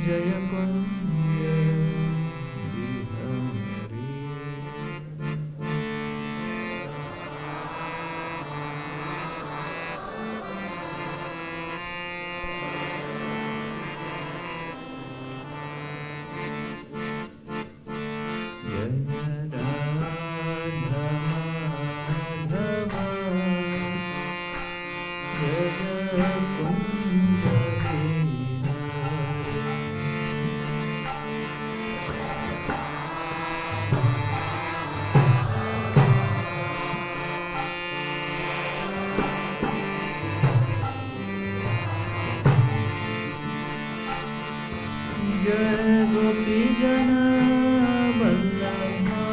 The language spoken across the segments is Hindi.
जय कुंज जय गोपी जन वल्लभा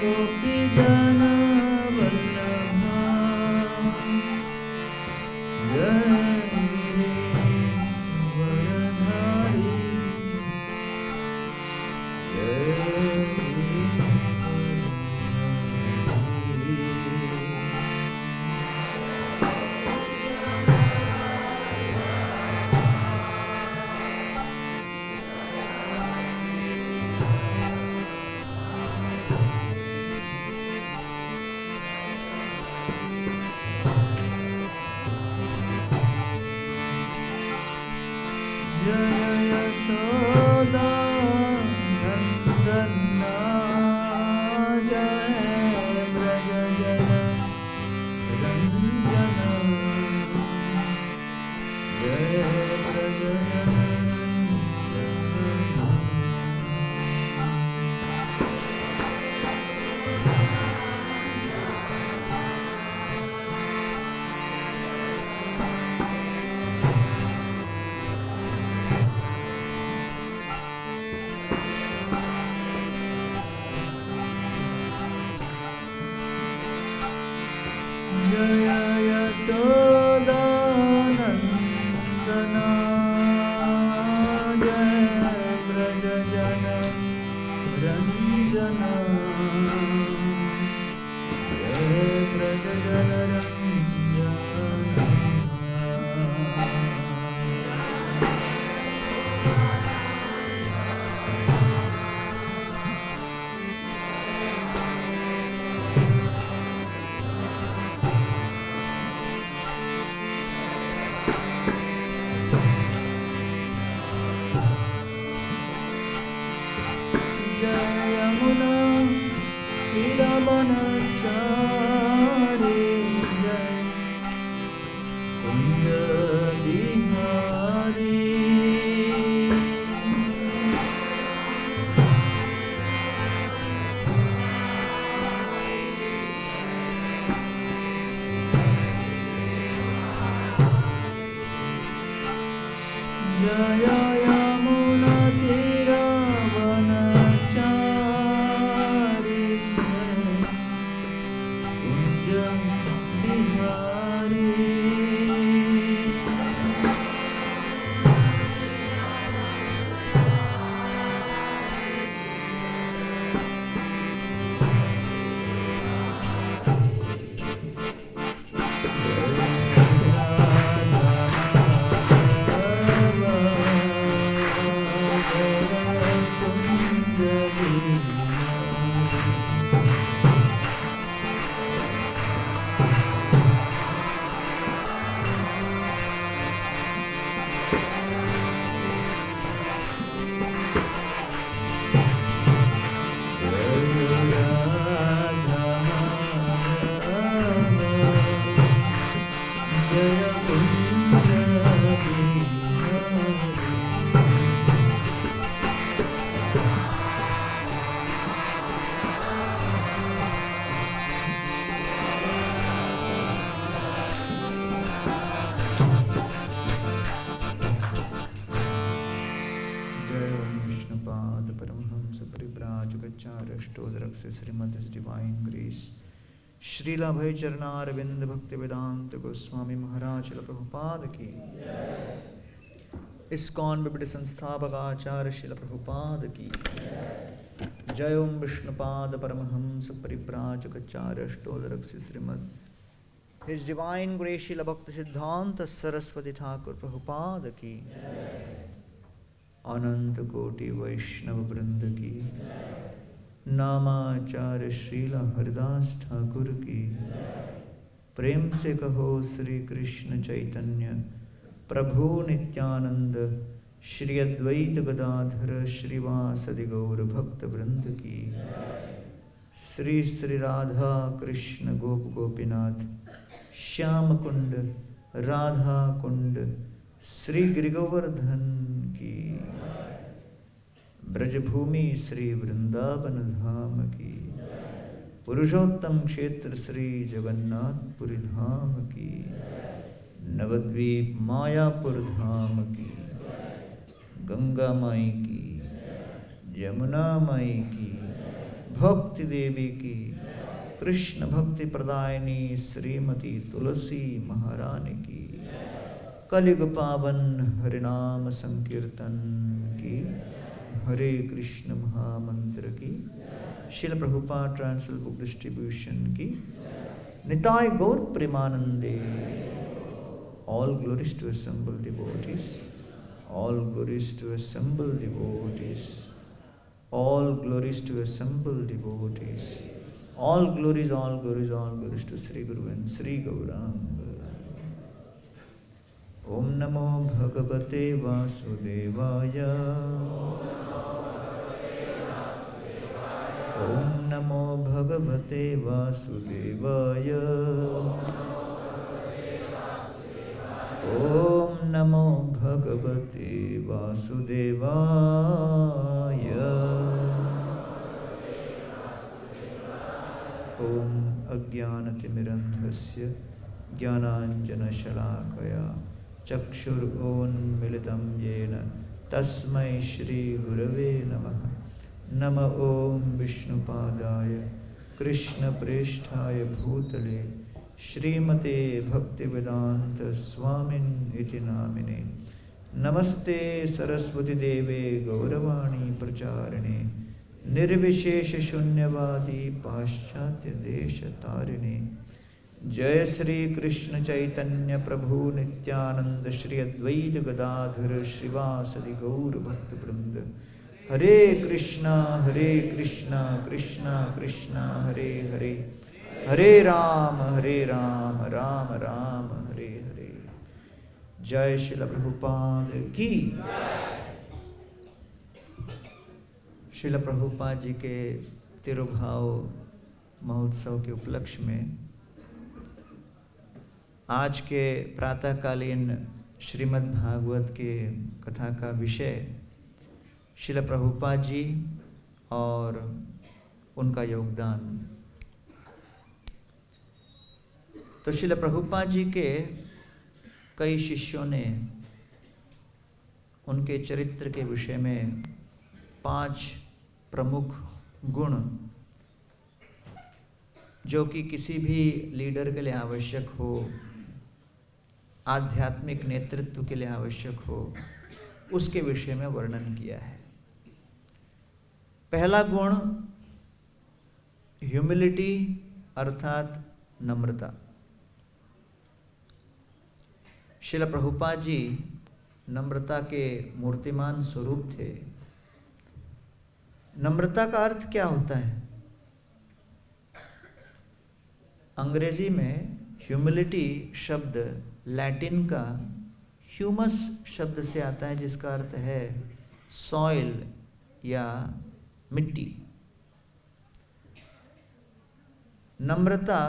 गोपी जन वल्लभा जय गिरिवरधारी जय यशोदा नंदना जय ब्रज जन रंजना जय ब्रज जन जय यशोदा नंदना जय ब्रज जन रंजना जय ब्रज जन रंजना जय यमुना तीरवनचारी जय कुंज बिहारी जय यमुना तीरवनचारी कुंज बिहारी जय राधा से श्रीमद डिवाइन ग्रेस श्रीला भय चरणारविंद भक्ति वेदांत गोस्वामी महाराज श्रील प्रभुपाद की, इस्कॉन विबट संस्थापक आचार्य श्रील प्रभुपाद की जय। ओम विष्णुपाद परमहंस परिव्राजकाचार्य अष्टोदरक Srimad his divine grace Srila Bhakti Siddhanta Saraswati Thakur Prabhupada की, अनंत कोटि वैष्णव वृंद की, नामाचार्य श्रील हरिदास ठाकुर की। प्रेम से कहो श्री कृष्ण चैतन्य प्रभु नित्यानंद, श्री अद्वैत गदाधर श्रीवासदि गौर भक्त वृंद की। श्री श्री राधा कृष्ण गोप गोपीनाथ श्याम कुंड राधा कुंड श्री गिरिगोवर्धन की। ब्रजभूमि श्री वृंदावन धाम की, पुरुषोत्तम क्षेत्र श्री जगन्नाथपुरी धाम की, नवद्वीप मायापुर धाम की, गंगा माई की, यमुना माई की, भक्ति देवी की, कृष्ण भक्ति प्रदायिनी श्रीमती तुलसी महारानी की, कलियुग पावन हरिनाम संकीर्तन की, हरे कृष्ण महामंत्र की, श्रील प्रभुपाद ट्रांसल बुक डिस्ट्रीब्यूशन की, निताय गौर प्रेमानंदे। All glories to assembled devotees, all glories to assembled devotees, all glories to assembled devotees, all glories, all glories, all glories to Sri Guru and Sri Gauranga. Om Namo Bhagavate Vasudevaya. Om Namo Bhagavate Vasudevaya. Om Namo Bhagavate Vasudevaya. Om Ajnanatimirandhasya Jnananjanashalakaya Chakshurunmilitam Yena Tasmai Shri Gurave Namaha. Nama Om Vishnupadaya Krishna Preshthaya Bhutale Shrimate Bhaktivedanta Swamin iti namine. Namaste Saraswati Deve Gauravani Pracharine Nirvishesha Shunyavadi Paschatya Desha Tarine. Jai Sri Krishna Chaitanya Prabhu Nityananda Shri Advaita Gadadhara Shrivasadi Gaur Bhakta Vrinda. Hare Krishna Krishna Krishna Hare Hare, Hare Ram Ram Ram Hare Hare. Jai Srila Prabhupada की। श्रील प्रभुपाद जी के तिरुभाव महोत्सव के उपलक्ष्य में आज के प्रातःकालीन श्रीमद् भागवत के कथा का विषय श्रील प्रभुपाद जी और उनका योगदान। तो श्रील प्रभुपाद जी के कई शिष्यों ने उनके चरित्र के विषय में 5 प्रमुख गुण जो कि किसी भी लीडर के लिए आवश्यक हो, आध्यात्मिक नेतृत्व के लिए आवश्यक हो, उसके विषय में वर्णन किया है। पहला गुण ह्यूमिलिटी अर्थात नम्रता। श्रील प्रभुपाद जी नम्रता के मूर्तिमान स्वरूप थे। नम्रता का अर्थ क्या होता है? अंग्रेजी में ह्यूमिलिटी शब्द लैटिन का ह्यूमस शब्द से आता है, जिसका अर्थ है सॉइल या मिट्टी। नम्रता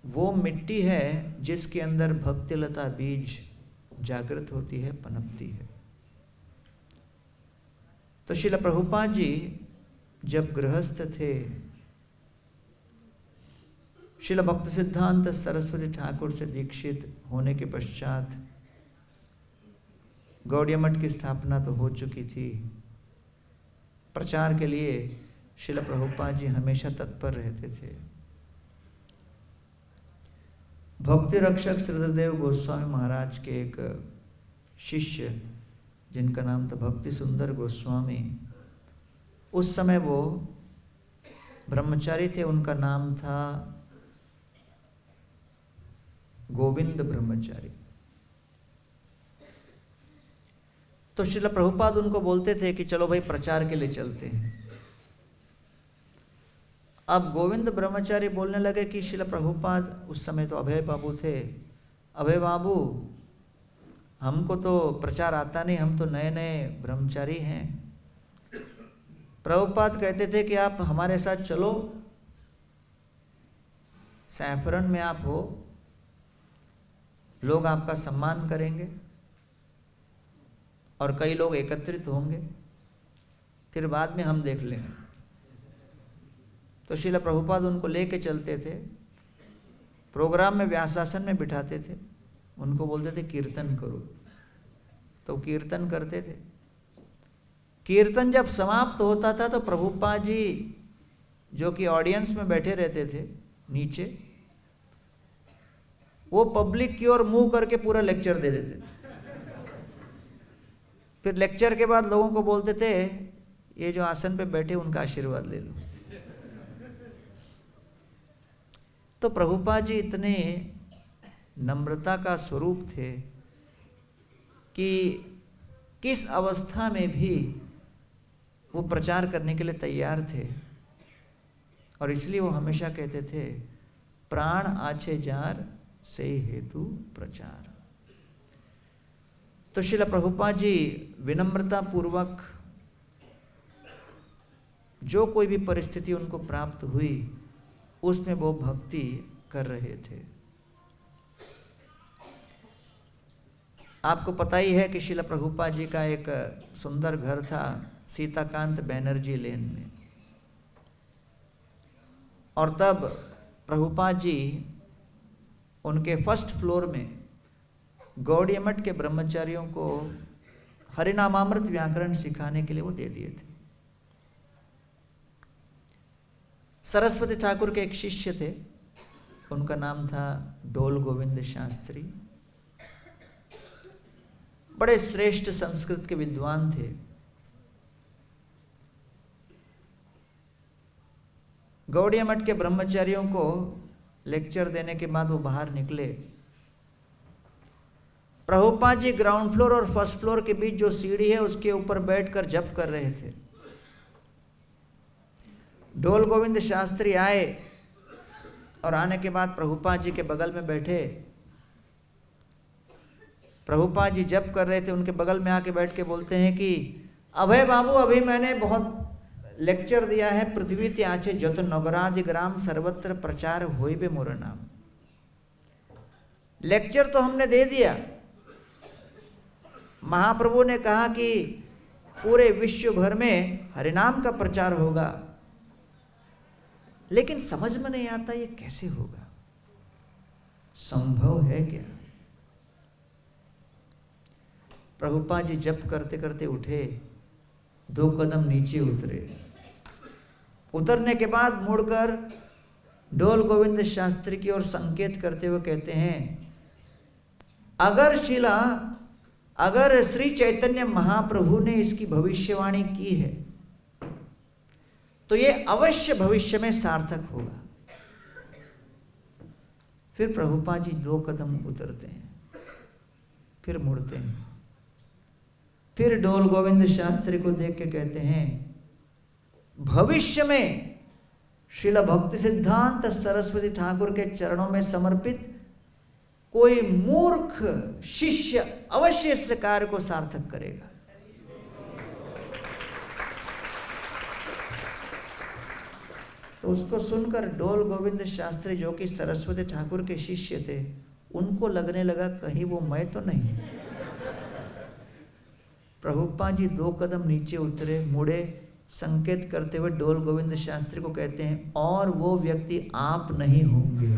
वो मिट्टी है जिसके अंदर भक्तिलता बीज जागृत होती है, पनपती है। तो श्रील प्रभुपाद जी जब गृहस्थ थे, श्रील भक्ति सिद्धांत सरस्वती ठाकुर से दीक्षित होने के पश्चात गौड़िया मठ की स्थापना तो हो चुकी थी। प्रचार के लिए श्रील प्रभुपाद जी हमेशा तत्पर रहते थे। भक्ति रक्षक श्रीधरदेव गोस्वामी महाराज के एक शिष्य जिनका नाम था भक्ति सुंदर गोस्वामी, उस समय वो ब्रह्मचारी थे, उनका नाम था गोविंद ब्रह्मचारी। तो श्रील प्रभुपाद उनको बोलते थे कि चलो भाई प्रचार के लिए चलते हैं। अब गोविंद ब्रह्मचारी बोलने लगे कि श्रील प्रभुपाद, उस समय तो अभय बाबू थे, अभय बाबू हमको तो प्रचार आता नहीं, हम तो नए नए ब्रह्मचारी हैं। प्रभुपाद कहते थे कि आप हमारे साथ चलो, सैफरन में आप हो, लोग आपका सम्मान करेंगे और कई लोग एकत्रित होंगे, फिर बाद में हम देख लेंगे। तो श्रील प्रभुपाद उनको लेके चलते थे, प्रोग्राम में व्यासासन में बिठाते थे, उनको बोलते थे कीर्तन करो, तो कीर्तन करते थे। कीर्तन जब समाप्त होता था तो प्रभुपाद जी जो कि ऑडियंस में बैठे रहते थे नीचे, वो पब्लिक की ओर मुंह करके पूरा लेक्चर दे देते थे। फिर लेक्चर के बाद लोगों को बोलते थे ये जो आसन पे बैठे उनका आशीर्वाद ले लो। तो प्रभुपाद जी इतने नम्रता का स्वरूप थे कि किस अवस्था में भी वो प्रचार करने के लिए तैयार थे, और इसलिए वो हमेशा कहते थे प्राण आछे जार से हेतु प्रचार। तो श्रील प्रभुपाद जी विनम्रता पूर्वक जो कोई भी परिस्थिति उनको प्राप्त हुई उसमें वो भक्ति कर रहे थे। आपको पता ही है कि श्रील प्रभुपाद जी का एक सुंदर घर था सीताकांत बैनर्जी लेन में, और तब प्रभुपाद जी उनके फर्स्ट फ्लोर में गौड़ीय मठ के ब्रह्मचारियों को हरिनामामृत व्याकरण सिखाने के लिए वो दे दिए थे। सरस्वती ठाकुर के एक शिष्य थे, उनका नाम था डोल गोविंद शास्त्री, बड़े श्रेष्ठ संस्कृत के विद्वान थे। गौड़ीय मठ के ब्रह्मचारियों को लेक्चर देने के बाद वो बाहर निकले। प्रभुपाद जी ग्राउंड फ्लोर और फर्स्ट फ्लोर के बीच जो सीढ़ी है उसके ऊपर बैठकर जप कर रहे थे। डोल गोविंद शास्त्री आए और आने के बाद प्रभुपाद जी के बगल में बैठे। प्रभुपाद जी जप कर रहे थे, उनके बगल में आके बैठ के बोलते हैं कि अभय बाबू, अभी मैंने बहुत लेक्चर दिया है, पृथ्वी त्याचे जत नगरादि ग्राम सर्वत्र प्रचार होई बे मोर नाम। लेक्चर तो हमने दे दिया, महाप्रभु ने कहा कि पूरे विश्व भर में हरिनाम का प्रचार होगा, लेकिन समझ में नहीं आता ये कैसे होगा, संभव है क्या? प्रभुपाद जी जप करते करते उठे, 2 कदम नीचे उतरे, उतरने के बाद मुड़कर डोल गोविंद शास्त्री की ओर संकेत करते हुए कहते हैं, अगर श्री चैतन्य महाप्रभु ने इसकी भविष्यवाणी की है तो ये अवश्य भविष्य में सार्थक होगा। फिर प्रभुपाद जी 2 कदम उतरते हैं, फिर मुड़ते हैं, फिर डोल गोविंद शास्त्री को देख के कहते हैं, भविष्य में श्रील भक्ति सिद्धांत सरस्वती ठाकुर के चरणों में समर्पित कोई मूर्ख शिष्य अवश्य इस कार्य को सार्थक करेगा। तो उसको सुनकर डोल गोविंद शास्त्री जो कि सरस्वती ठाकुर के शिष्य थे, उनको लगने लगा कहीं वो मैं तो नहीं। प्रभुपाद जी 2 कदम नीचे उतरे, मुड़े, संकेत करते हुए डोल गोविंद शास्त्री को कहते हैं, और वो व्यक्ति आप नहीं होंगे।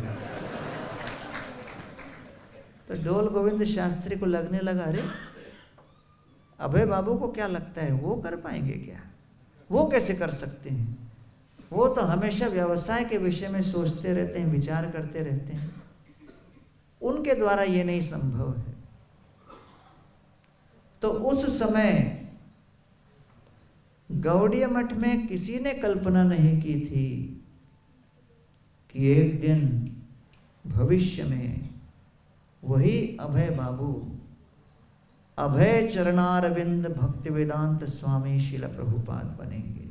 तो डोल गोविंद शास्त्री को लगने लगा, अरे अभय बाबू को क्या लगता है वो कर पाएंगे क्या, वो कैसे कर सकते हैं? वो तो हमेशा व्यवसाय के विषय में सोचते रहते हैं, विचार करते रहते हैं, उनके द्वारा ये नहीं संभव है। तो उस समय गौड़ीय मठ में किसी ने कल्पना नहीं की थी कि एक दिन भविष्य में वही अभय बाबू, अभय चरणारविंद भक्ति वेदांत स्वामी श्रील प्रभुपाद बनेंगे।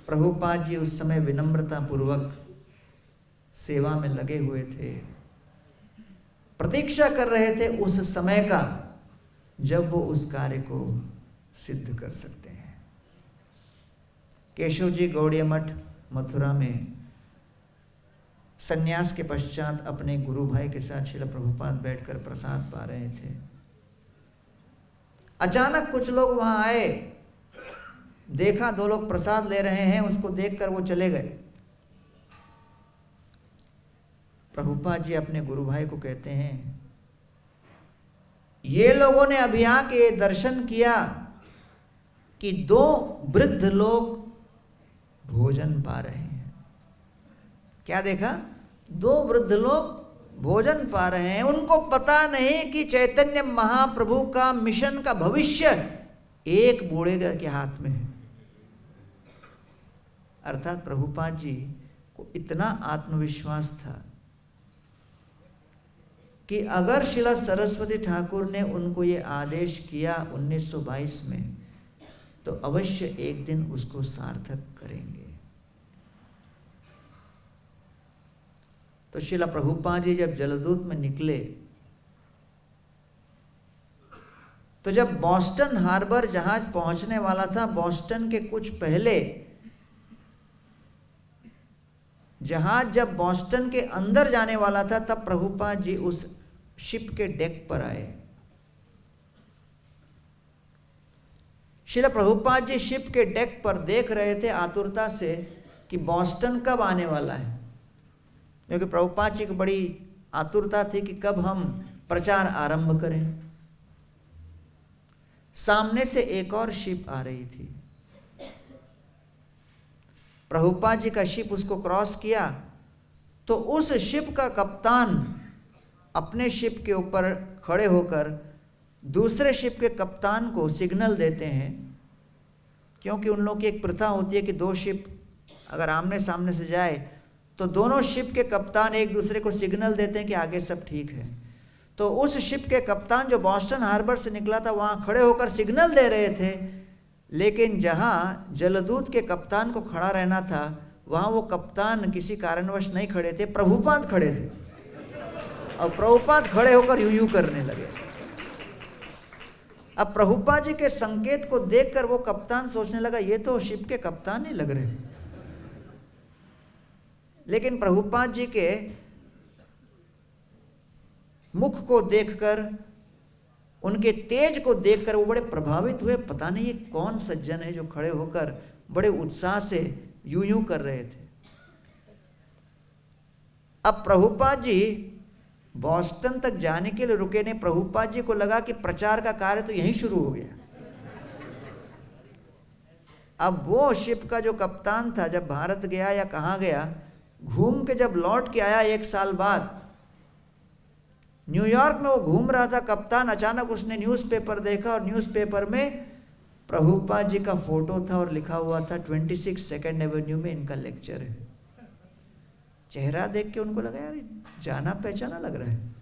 प्रभुपाद जी उस समय विनम्रता पूर्वक सेवा में लगे हुए थे, प्रतीक्षा कर रहे थे उस समय का जब वो उस कार्य को सिद्ध कर सकते हैं। केशव जी गौड़ीय मठ मथुरा में संन्यास के पश्चात अपने गुरु भाई के साथ श्रील प्रभुपाद बैठकर प्रसाद पा रहे थे। अचानक कुछ लोग वहां आए, देखा 2 लोग प्रसाद ले रहे हैं, उसको देखकर वो चले गए। प्रभुपाद जी अपने गुरु भाई को कहते हैं, ये लोगों ने अभी आके दर्शन किया कि 2 वृद्ध लोग भोजन पा रहे हैं। क्या देखा? 2 वृद्ध लोग भोजन पा रहे हैं। उनको पता नहीं कि चैतन्य महाप्रभु का मिशन का भविष्य एक बूढ़े के हाथ में है। अर्थात प्रभुपाद जी को इतना आत्मविश्वास था कि अगर श्रीला सरस्वती ठाकुर ने उनको ये आदेश किया 1922 में, तो अवश्य एक दिन उसको सार्थक करेंगे। तो श्रीला प्रभुपाद जी जब जलदूत में निकले, तो जब बॉस्टन हार्बर जहाज पहुंचने वाला था, बॉस्टन के कुछ पहले जहाज जब बॉस्टन के अंदर जाने वाला था, तब प्रभुपाद जी उस शिप के डेक पर आए। श्रील प्रभुपाद जी शिप के डेक पर देख रहे थे आतुरता से कि बॉस्टन कब आने वाला है, क्योंकि प्रभुपाद जी को बड़ी आतुरता थी कि कब हम प्रचार आरंभ करें। सामने से एक और शिप आ रही थी। प्रभुपाद जी का शिप उसको क्रॉस किया, तो उस शिप का कप्तान अपने शिप के ऊपर खड़े होकर दूसरे शिप के कप्तान को सिग्नल देते हैं, क्योंकि उन लोगों की एक प्रथा होती है कि 2 शिप अगर आमने सामने से जाए तो दोनों शिप के कप्तान एक दूसरे को सिग्नल देते हैं कि आगे सब ठीक है। तो उस शिप के कप्तान जो बॉस्टन हार्बर से निकला था, वहाँ खड़े होकर सिग्नल दे रहे थे, लेकिन जहाँ जलदूत के कप्तान को खड़ा रहना था, वहाँ वो कप्तान किसी कारणवश नहीं खड़े थे, प्रभुपाद खड़े थे। और प्रभुपाद खड़े होकर यूं यूं करने लगे। अब प्रभुपाद जी के संकेत को देखकर वो कप्तान सोचने लगा, ये तो शिप के कप्तान ही लग रहे। लेकिन प्रभुपाद जी के मुख को देखकर, उनके तेज को देखकर वो बड़े प्रभावित हुए। पता नहीं ये कौन सज्जन है जो खड़े होकर बड़े उत्साह से यूं यूं कर रहे थे। अब प्रभुपाद जी बॉस्टन तक जाने के लिए रुके नहीं। प्रभुपाद जी को लगा कि प्रचार का कार्य तो यहीं शुरू हो गया। अब वो शिप का जो कप्तान था, जब भारत गया या कहाँ गया, घूम के जब लौट के आया 1 साल बाद, न्यूयॉर्क में वो घूम रहा था कप्तान, अचानक उसने न्यूज़पेपर देखा और न्यूज़पेपर में प्रभुपाद जी का फोटो था और लिखा हुआ था 26 सेकेंड एवेन्यू में इनका लेक्चर है। चेहरा देख के उनको लगा यार जाना पहचाना लग रहा है।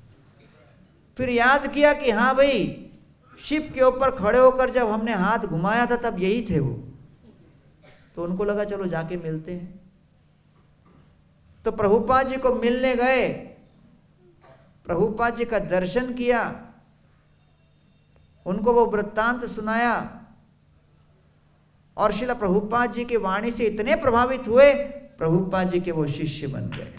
फिर याद किया कि हाँ भाई, शिप के ऊपर खड़े होकर जब हमने हाथ घुमाया था तब यही थे वो। तो उनको लगा चलो जाके मिलते हैं। तो प्रभुपाद जी को मिलने गए, प्रभुपाद जी का दर्शन किया, उनको वो वृत्तांत सुनाया और श्रील प्रभुपाद जी की वाणी से इतने प्रभावित हुए, प्रभुपाद जी के वो शिष्य बन गए।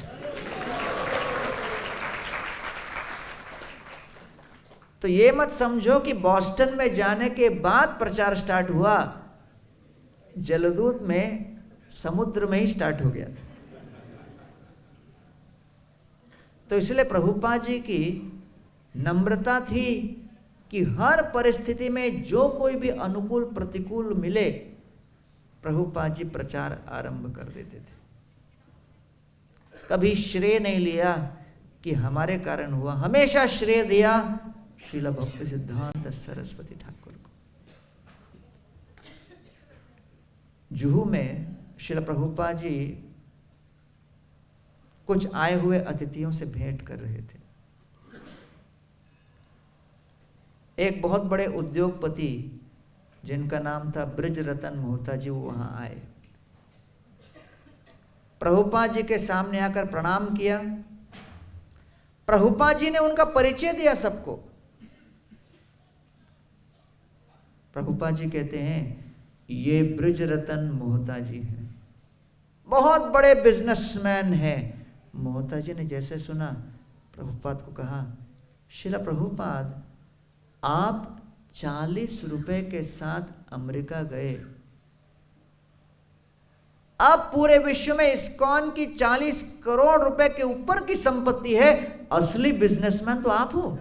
तो ये मत समझो कि बॉस्टन में जाने के बाद प्रचार स्टार्ट हुआ, जलदूत में समुद्र में ही स्टार्ट हो गया था। तो इसलिए प्रभुपाद जी की नम्रता थी कि हर परिस्थिति में जो कोई भी अनुकूल प्रतिकूल मिले, प्रभुपाद जी प्रचार आरंभ कर देते थे। कभी श्रेय नहीं लिया कि हमारे कारण हुआ, हमेशा श्रेय दिया श्रील भक्ति सिद्धांत सरस्वती ठाकुर को। जुहू में श्रील प्रभुपाद जी कुछ आए हुए अतिथियों से भेंट कर रहे थे। एक बहुत बड़े उद्योगपति जिनका नाम था ब्रिज रतन मोहता जी, वो वहां आए। प्रभुपाद जी के सामने आकर प्रणाम किया। प्रभुपाद जी ने उनका परिचय दिया सबको। प्रभुपाद जी कहते हैं ये ब्रिज रतन मोहता जी हैं, बहुत बड़े बिजनेसमैन हैं। मोहता जी ने जैसे सुना, प्रभुपाद को कहा, श्रील प्रभुपाद आप 40 रुपए के साथ अमेरिका गए, अब पूरे विश्व में इस्कॉन की 40 करोड़ रुपए के ऊपर की संपत्ति है, असली बिजनेसमैन तो आप हो।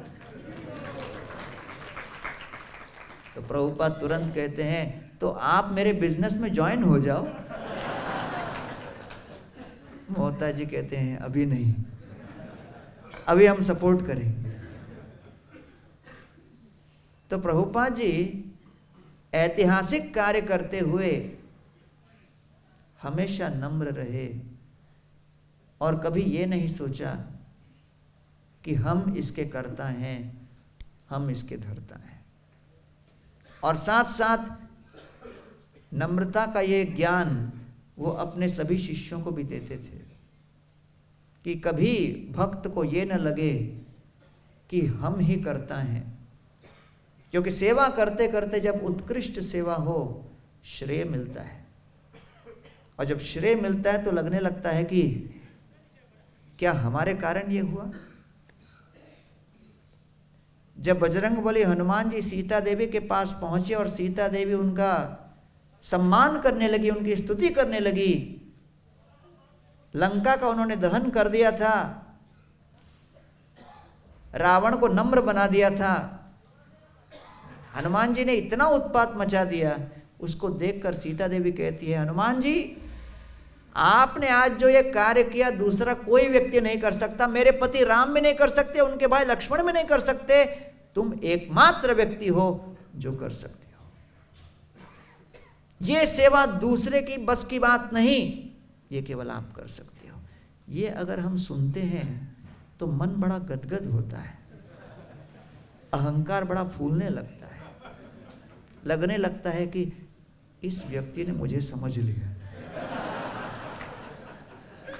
तो प्रभुपाद तुरंत कहते हैं तो आप मेरे बिजनेस में ज्वाइन हो जाओ। मोहता जी कहते हैं अभी नहीं, अभी हम सपोर्ट करेंगे। तो प्रभुपाद जी ऐतिहासिक कार्य करते हुए हमेशा नम्र रहे और कभी ये नहीं सोचा कि हम इसके कर्ता हैं, हम इसके धर्ता हैं। और साथ साथ नम्रता का ये ज्ञान वो अपने सभी शिष्यों को भी देते थे कि कभी भक्त को ये न लगे कि हम ही करता हैं, क्योंकि सेवा करते करते जब उत्कृष्ट सेवा हो श्रेय मिलता है, और जब श्रेय मिलता है तो लगने लगता है कि क्या हमारे कारण ये हुआ। जब बजरंगबली हनुमान जी सीता देवी के पास पहुंचे और सीता देवी उनका सम्मान करने लगी, उनकी स्तुति करने लगी, लंका का उन्होंने दहन कर दिया था, रावण को नम्र बना दिया था, हनुमान जी ने इतना उत्पात मचा दिया। उसको देखकर सीता देवी कहती है, हनुमान जी आपने आज जो ये कार्य किया दूसरा कोई व्यक्ति नहीं कर सकता, मेरे पति राम भी नहीं कर सकते, उनके भाई लक्ष्मण भी नहीं कर सकते, तुम एकमात्र व्यक्ति हो जो कर सकते हो। ये सेवा दूसरे की बस की बात नहीं, ये केवल आप कर सकते हो। ये अगर हम सुनते हैं तो मन बड़ा गदगद होता है, अहंकार बड़ा फूलने लगता है, लगने लगता है कि इस व्यक्ति ने मुझे समझ लिया।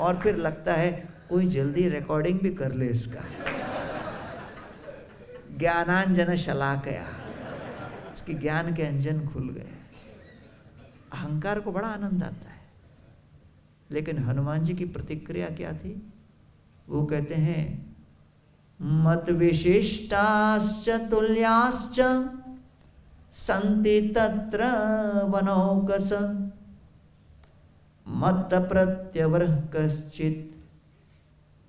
और फिर लगता है कोई जल्दी रिकॉर्डिंग भी कर ले इसका, ज्ञानांजन शलाकया, इसकी ज्ञान के अंजन खुल गए। अहंकार को बड़ा आनंद आता है। लेकिन हनुमान जी की प्रतिक्रिया क्या थी? वो कहते हैं मत विशिष्टाश्च तुल्याश्च संति तत्र वनौकस मत प्रत्यवरः कश्चित्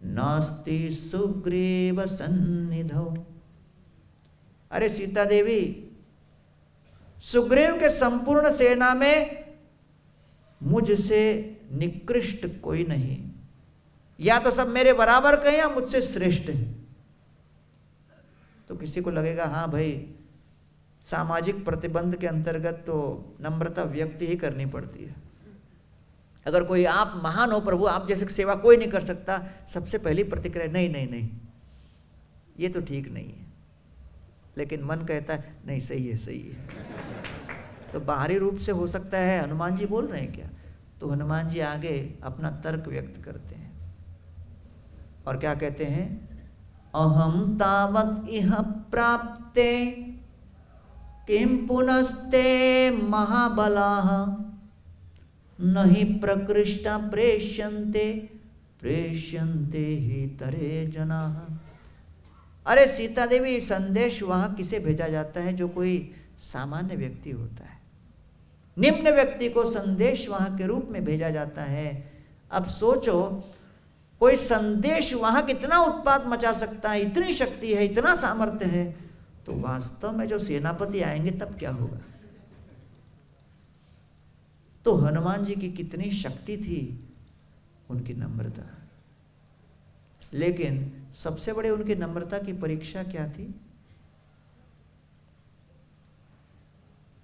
नास्ति सुग्रीव सन्निधौ। अरे सीता देवी, सुग्रीव के संपूर्ण सेना में मुझसे निकृष्ट कोई नहीं, या तो सब मेरे बराबर कहें या मुझसे श्रेष्ठ हैं। तो किसी को लगेगा हाँ भाई, सामाजिक प्रतिबंध के अंतर्गत तो नम्रता व्यक्ति ही करनी पड़ती है। अगर कोई आप महान हो प्रभु, आप जैसे सेवा कोई नहीं कर सकता, सबसे पहली प्रतिक्रिया नहीं नहीं नहीं, ये तो ठीक नहीं है। लेकिन मन कहता है नहीं, सही है सही है। तो बाहरी रूप से हो सकता है हनुमान जी बोल रहे हैं क्या, तो हनुमान जी आगे अपना तर्क व्यक्त करते हैं और क्या कहते हैं, अहम तावक इह प्राप्ते किम पुनस्ते महाबलाः नहि प्रकृष्टा प्रेष्यन्ते प्रेष्यन्ते ही तरे जनाः। अरे सीता देवी, संदेश वहां किसे भेजा जाता है? जो कोई सामान्य व्यक्ति होता है, निम्न व्यक्ति को संदेश वहां के रूप में भेजा जाता है। अब सोचो, कोई संदेश वहां कितना उत्पात मचा सकता है, इतनी शक्ति है, इतना सामर्थ्य है, तो वास्तव में जो सेनापति आएंगे तब क्या होगा? तो हनुमान जी की कितनी शक्ति थी, उनकी नम्रता। लेकिन सबसे बड़े उनकी नम्रता की परीक्षा क्या थी?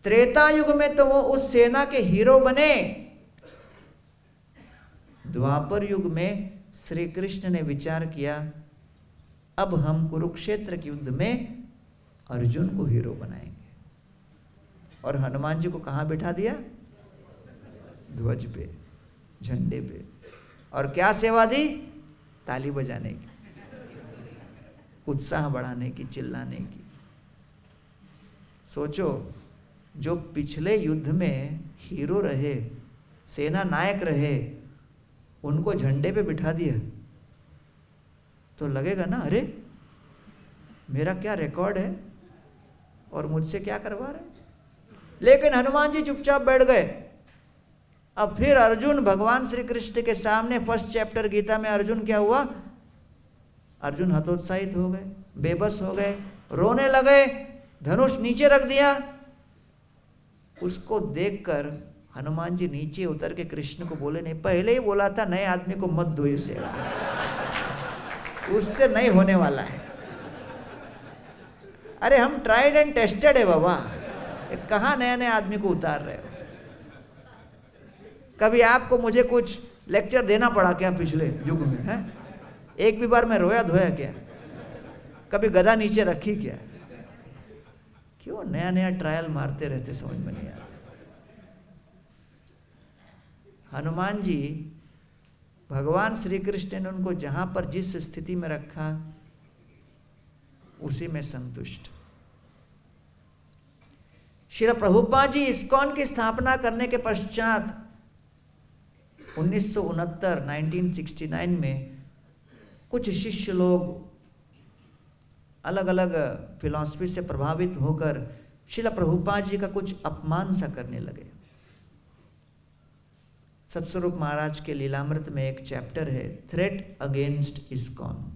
त्रेता युग में तो वो उस सेना के हीरो बने, द्वापर युग में श्री कृष्ण ने विचार किया अब हम कुरुक्षेत्र के युद्ध में अर्जुन को हीरो बनाएंगे, और हनुमान जी को कहां बिठा दिया? ध्वज पे, झंडे पे। और क्या सेवा दी? ताली बजाने की, उत्साह बढ़ाने की, चिल्लाने की। सोचो, जो पिछले युद्ध में हीरो रहे, सेना नायक रहे, उनको झंडे पे बिठा दिया तो लगेगा ना, अरे मेरा क्या रिकॉर्ड है और मुझसे क्या करवा रहे। लेकिन हनुमान जी चुपचाप बैठ गए। अब फिर अर्जुन भगवान श्री कृष्ण के सामने, फर्स्ट चैप्टर गीता में अर्जुन क्या हुआ? अर्जुन हतोत्साहित हो गए, बेबस हो गए, रोने लगे, धनुष नीचे रख दिया। उसको देखकर हनुमान जी नीचे उतर के कृष्ण को बोले, नहीं पहले ही बोला था नए आदमी को मत दो इसे, उससे नहीं होने वाला है। अरे हम ट्राइड एंड टेस्टेड है बाबा, कहाँ नया नया आदमी को उतार रहे हो? कभी आपको मुझे कुछ लेक्चर देना पड़ा क्या पिछले युग में? है एक भी बार मैं रोया धोया क्या? कभी गदा नीचे रखी क्या? क्यों नया नया ट्रायल मारते रहते, समझ में नहीं आता। हनुमान जी, भगवान श्री कृष्ण ने उनको जहां पर जिस स्थिति में रखा उसी में संतुष्ट। श्री प्रभुपाद जी इस्कॉन की स्थापना करने के पश्चात 1969 में कुछ शिष्य लोग अलग अलग फिलॉसफी से प्रभावित होकर श्रील प्रभुपाद जी का कुछ अपमान सा करने लगे। सत्स्वरूप महाराज के लीलामृत में एक चैप्टर है, थ्रेट अगेंस्ट इस्कॉन।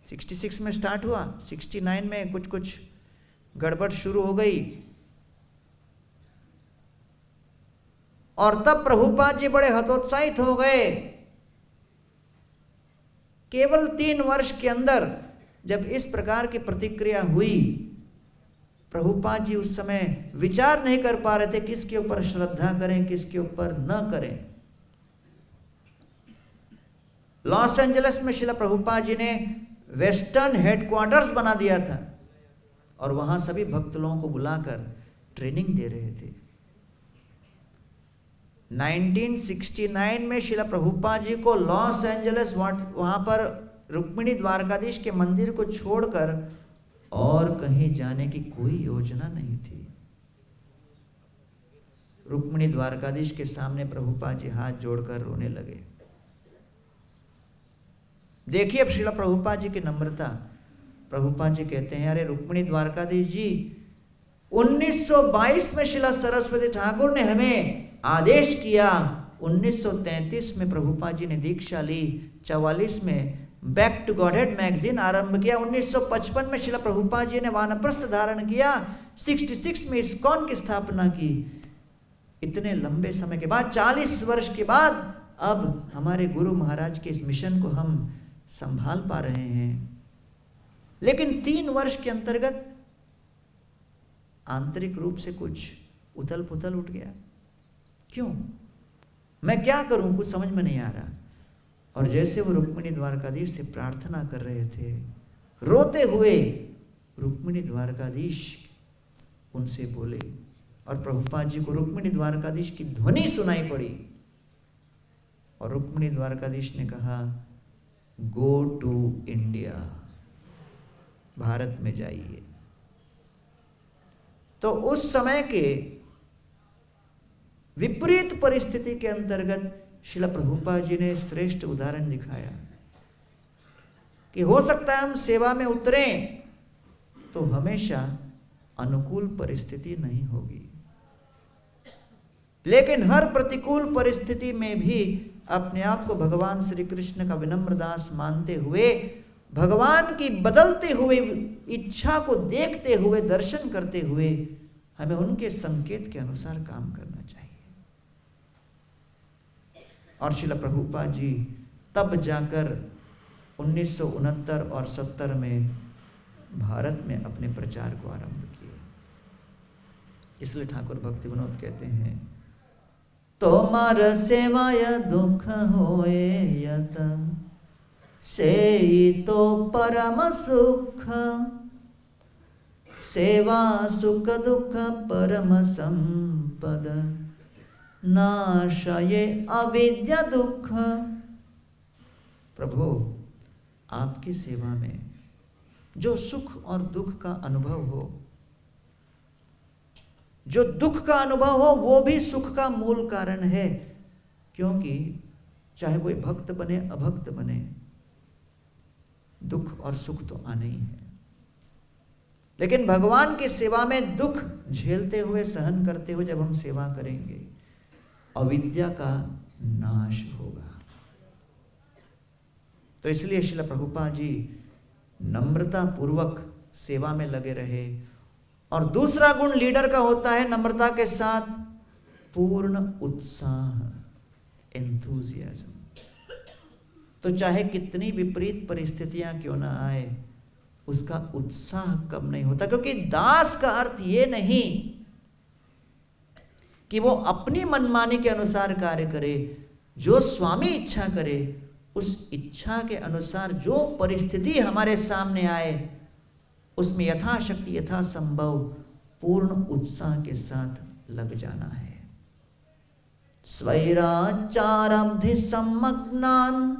66 में स्टार्ट हुआ, 69 में कुछ कुछ गड़बड़ शुरू हो गई, और तब प्रभुपाद जी बड़े हतोत्साहित हो गए। केवल 3 वर्ष के अंदर जब इस प्रकार की प्रतिक्रिया हुई, प्रभुपाद जी उस समय विचार नहीं कर पा रहे थे किसके ऊपर श्रद्धा करें, किसके ऊपर न करें। लॉस एंजलिस में श्रील प्रभुपाद जी ने वेस्टर्न हेडक्वार्टर्स बना दिया था और वहां सभी भक्त लोगों को बुलाकर ट्रेनिंग दे रहे थे। 1969 में श्रील प्रभुपाद जी को लॉस एंजलिस वहां पर रुक्मिणी द्वारकाधीश के मंदिर को छोड़कर और कहीं जाने की कोई योजना नहीं थी। रुक्मिणी द्वारकाधीश के सामने प्रभुपाद जी हाथ जोड़कर रोने लगे। देखिए अब श्रील प्रभुपाद जी की नम्रता। प्रभुपाद जी कहते हैं, अरे रुक्मिणी द्वारकाधीश जी, 1922 में श्रील सरस्वती ठाकुर ने हमें आदेश किया, 1933 में प्रभुपाद जी ने दीक्षा ली, 44 में बैक टू गॉडहेड मैगजीन आरंभ किया, 1955 में श्रील प्रभुपाद जी ने वानप्रस्थ धारण किया, 66 में इस्कॉन की स्थापना की। इतने लंबे समय के बाद, 40 वर्ष के बाद, अब हमारे गुरु महाराज के इस मिशन को हम संभाल पा रहे हैं। लेकिन 3 वर्ष के अंतर्गत आंतरिक रूप से कुछ उथल पुथल उठ गया। क्यों? मैं क्या करूं, कुछ समझ में नहीं आ रहा। और जैसे वो रुक्मिणी द्वारकाधीश से प्रार्थना कर रहे थे, रोते हुए रुक्मिणी द्वारकाधीश उनसे बोले, और प्रभुपाद जी को रुक्मिणी द्वारकाधीश की ध्वनि सुनाई पड़ी, और रुक्मिणी द्वारकाधीश ने कहा, गो टू इंडिया, भारत में जाइए। तो उस समय के विपरीत परिस्थिति के अंतर्गत श्रील प्रभुपाद जी ने श्रेष्ठ उदाहरण दिखाया कि हो सकता है हम सेवा में उतरें तो हमेशा अनुकूल परिस्थिति नहीं होगी, लेकिन हर प्रतिकूल परिस्थिति में भी अपने आप को भगवान श्री कृष्ण का विनम्र दास मानते हुए भगवान की बदलते हुए इच्छा को देखते हुए, दर्शन करते हुए हमें उनके संकेत के अनुसार काम करना चाहिए। और श्रील प्रभुपाद जी तब जाकर 1969 और 70 में भारत में अपने प्रचार को आरंभ किए। इसलिए ठाकुर भक्ति विनोद कहते हैं, तोमार सेवाय दुख होए यत से तो परम सुख, सेवा सुख दुख परम संपद, नाशये अविद्या दुख। प्रभु, आपकी सेवा में जो सुख और दुख का अनुभव हो, जो दुख का अनुभव हो, वो भी सुख का मूल कारण है। क्योंकि चाहे कोई भक्त बने अभक्त बने, दुख और सुख तो आने ही है। लेकिन भगवान की सेवा में दुख झेलते हुए, सहन करते हुए जब हम सेवा करेंगे, अविद्या का नाश होगा। तो इसलिए श्रील प्रभुपाद जी नम्रता पूर्वक सेवा में लगे रहे। और दूसरा गुण लीडर का होता है नम्रता के साथ पूर्ण उत्साह, एंथुजियाज्म। तो चाहे कितनी विपरीत परिस्थितियां क्यों ना आए, उसका उत्साह कम नहीं होता। क्योंकि दास का अर्थ ये नहीं कि वो अपनी मनमानी के अनुसार कार्य करे। जो स्वामी इच्छा करे, उस इच्छा के अनुसार जो परिस्थिति हमारे सामने आए, उसमें यथाशक्ति यथासंभव पूर्ण उत्साह के साथ लग जाना है। स्वैराचारब्धि सम्मग्नान्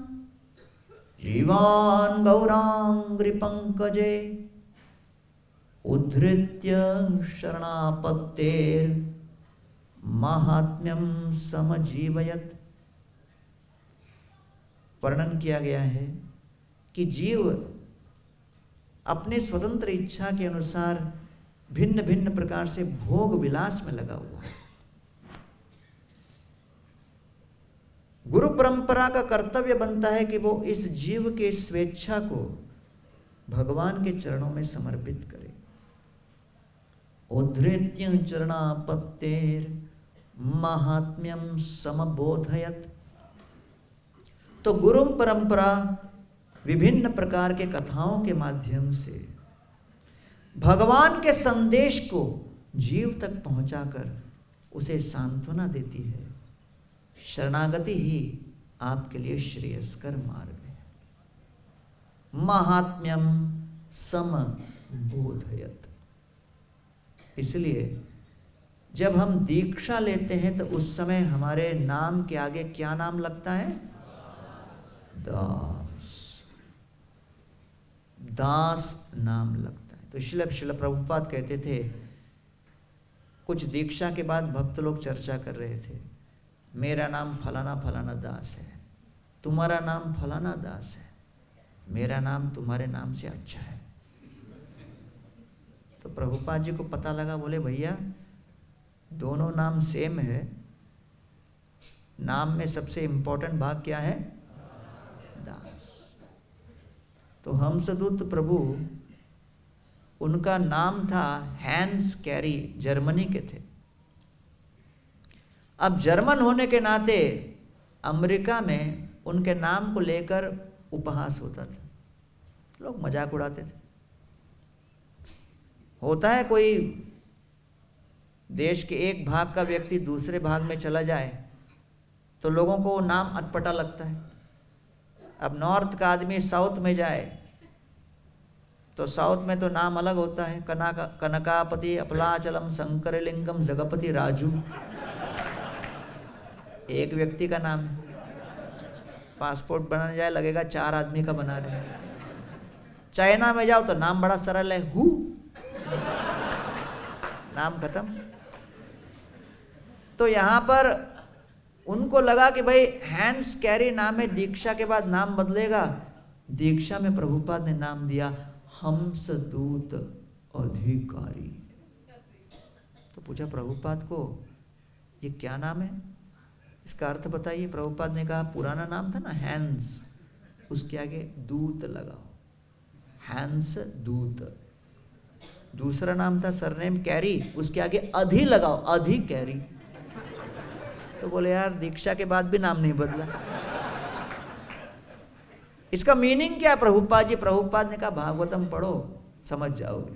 जीवान् गौरांग्रि पंकजे, उद्धृत्य शरणापत्तेर महात्म्यम समजीवयत्। वर्णन किया गया है कि जीव अपने स्वतंत्र इच्छा के अनुसार भिन्न भिन्न प्रकार से भोग विलास में लगा हुआ है। गुरु परंपरा का कर्तव्य बनता है कि वो इस जीव के स्वेच्छा को भगवान के चरणों में समर्पित करे। उद्धृत्य चरणापत्तेर महात्म्यम समबोधयत्। तो गुरु परंपरा विभिन्न प्रकार के कथाओं के माध्यम से भगवान के संदेश को जीव तक पहुंचाकर उसे सांत्वना देती है। शरणागति ही आपके लिए श्रेयस्कर मार्ग है। महात्म्यम समबोधयत्। इसलिए जब हम दीक्षा लेते हैं तो उस समय हमारे नाम के आगे क्या नाम लगता है? दास। दास नाम लगता है। तो श्रील प्रभुपाद कहते थे, कुछ दीक्षा के बाद भक्त लोग चर्चा कर रहे थे, मेरा नाम फलाना फलाना दास है, तुम्हारा नाम फलाना दास है, मेरा नाम तुम्हारे नाम से अच्छा है। तो प्रभुपाद जी को पता लगा, बोले भैया दोनों नाम सेम है, नाम में सबसे इंपॉर्टेंट भाग क्या है? दास। तो हंसदूत प्रभु, उनका नाम था हैंस कैरी, जर्मनी के थे। अब जर्मन होने के नाते अमेरिका में उनके नाम को लेकर उपहास होता था, लोग मजाक उड़ाते थे। होता है कोई देश के एक भाग का व्यक्ति दूसरे भाग में चला जाए तो लोगों को नाम अटपटा लगता है। अब नॉर्थ का आदमी साउथ में जाए तो साउथ में तो नाम अलग होता है, कनकापति अपलाचलम शंकरलिंगम जगपति राजू, एक व्यक्ति का नाम है। पासपोर्ट बनाने जाए लगेगा 4 आदमी का बना रहे। चाइना में जाओ तो नाम बड़ा सरल है, हु, नाम खत्म। तो यहां पर उनको लगा कि भाई हैंस कैरी नाम है, दीक्षा के बाद नाम बदलेगा। दीक्षा में प्रभुपाद ने नाम दिया हंसदूत अधिकारी। तो पूछा प्रभुपाद को, ये क्या नाम है, इसका अर्थ बताइए। प्रभुपाद ने कहा पुराना नाम था ना हैंस, उसके आगे दूत लगाओ। हंस दूत। दूसरा नाम था सरनेम कैरी, उसके आगे अधि लगाओ, अधि कैरी। तो बोले यार दीक्षा के बाद भी नाम नहीं बदला। इसका मीनिंग क्या है? प्रभुपाद ने कहा भागवतम पढ़ो समझ जाओगे।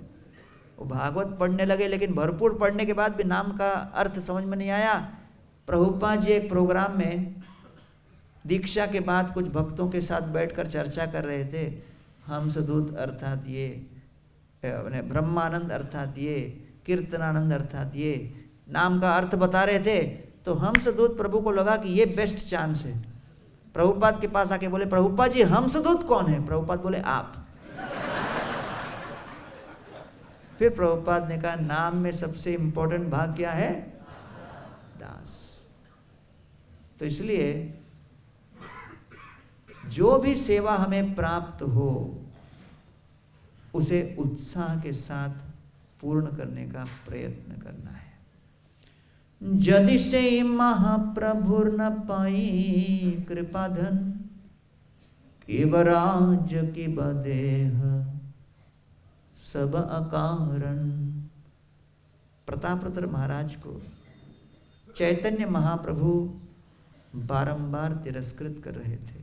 वो भागवत पढ़ने लगे, लेकिन भरपूर पढ़ने के बाद भी नाम का अर्थ समझ में नहीं आया। प्रभुपाद जी एक प्रोग्राम में दीक्षा के बाद कुछ भक्तों के साथ बैठकर चर्चा कर रहे थे। हंसदूत अर्थात ये, ब्रह्मानंद अर्थात ये, कीर्तनानंद अर्थात ये नाम का अर्थ बता रहे थे। तो हंसदूत प्रभु को लगा कि ये बेस्ट चांस है। प्रभुपाद के पास आके बोले, प्रभुपाद जी हंसदूत कौन है? प्रभुपाद बोले आप। फिर प्रभुपाद ने कहा नाम में सबसे इंपॉर्टेंट भाग क्या है? दास। तो इसलिए जो भी सेवा हमें प्राप्त हो उसे उत्साह के साथ पूर्ण करने का प्रयत्न करना है। यदि से महाप्रभुर न पाई कृपा धन, केवराज की बदेह सब अकारण। प्रतापरुद्र महाराज को चैतन्य महाप्रभु बारंबार तिरस्कृत कर रहे थे,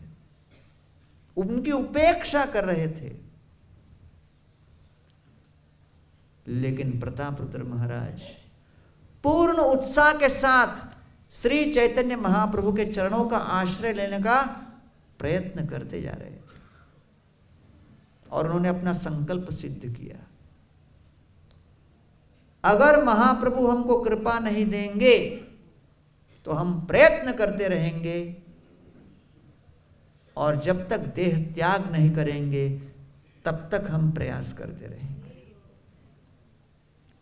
उनकी उपेक्षा कर रहे थे, लेकिन प्रतापरुद्र महाराज पूर्ण उत्साह के साथ श्री चैतन्य महाप्रभु के चरणों का आश्रय लेने का प्रयत्न करते जा रहे थे और उन्होंने अपना संकल्प सिद्ध किया। अगर महाप्रभु हमको कृपा नहीं देंगे तो हम प्रयत्न करते रहेंगे और जब तक देह त्याग नहीं करेंगे तब तक हम प्रयास करते रहेंगे।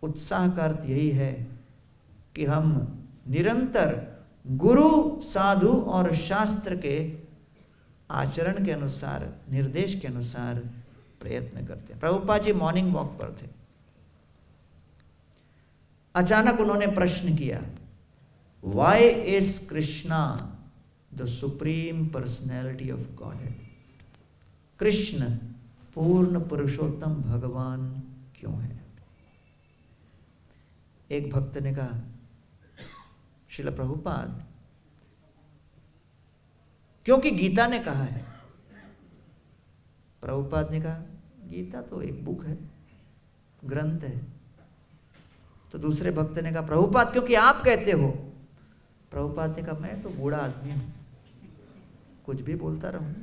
उत्साह का अर्थ यही है कि हम निरंतर गुरु, साधु और शास्त्र के आचरण के अनुसार, निर्देश के अनुसार प्रयत्न करते हैं। प्रभुपाद जी मॉर्निंग वॉक पर थे। अचानक उन्होंने प्रश्न किया, why is Krishna the supreme personality of Godhead? Krishna पूर्ण पुरुषोत्तम भगवान क्यों है? एक भक्त ने कहा, श्रील प्रभुपाद, क्योंकि गीता ने कहा है। प्रभुपाद ने कहा, गीता तो एक बुक है, ग्रंथ है। तो दूसरे भक्त ने कहा, प्रभुपाद क्योंकि आप कहते हो। प्रभुपाद ने कहा, मैं तो बूढ़ा आदमी हूं, कुछ भी बोलता रहूं।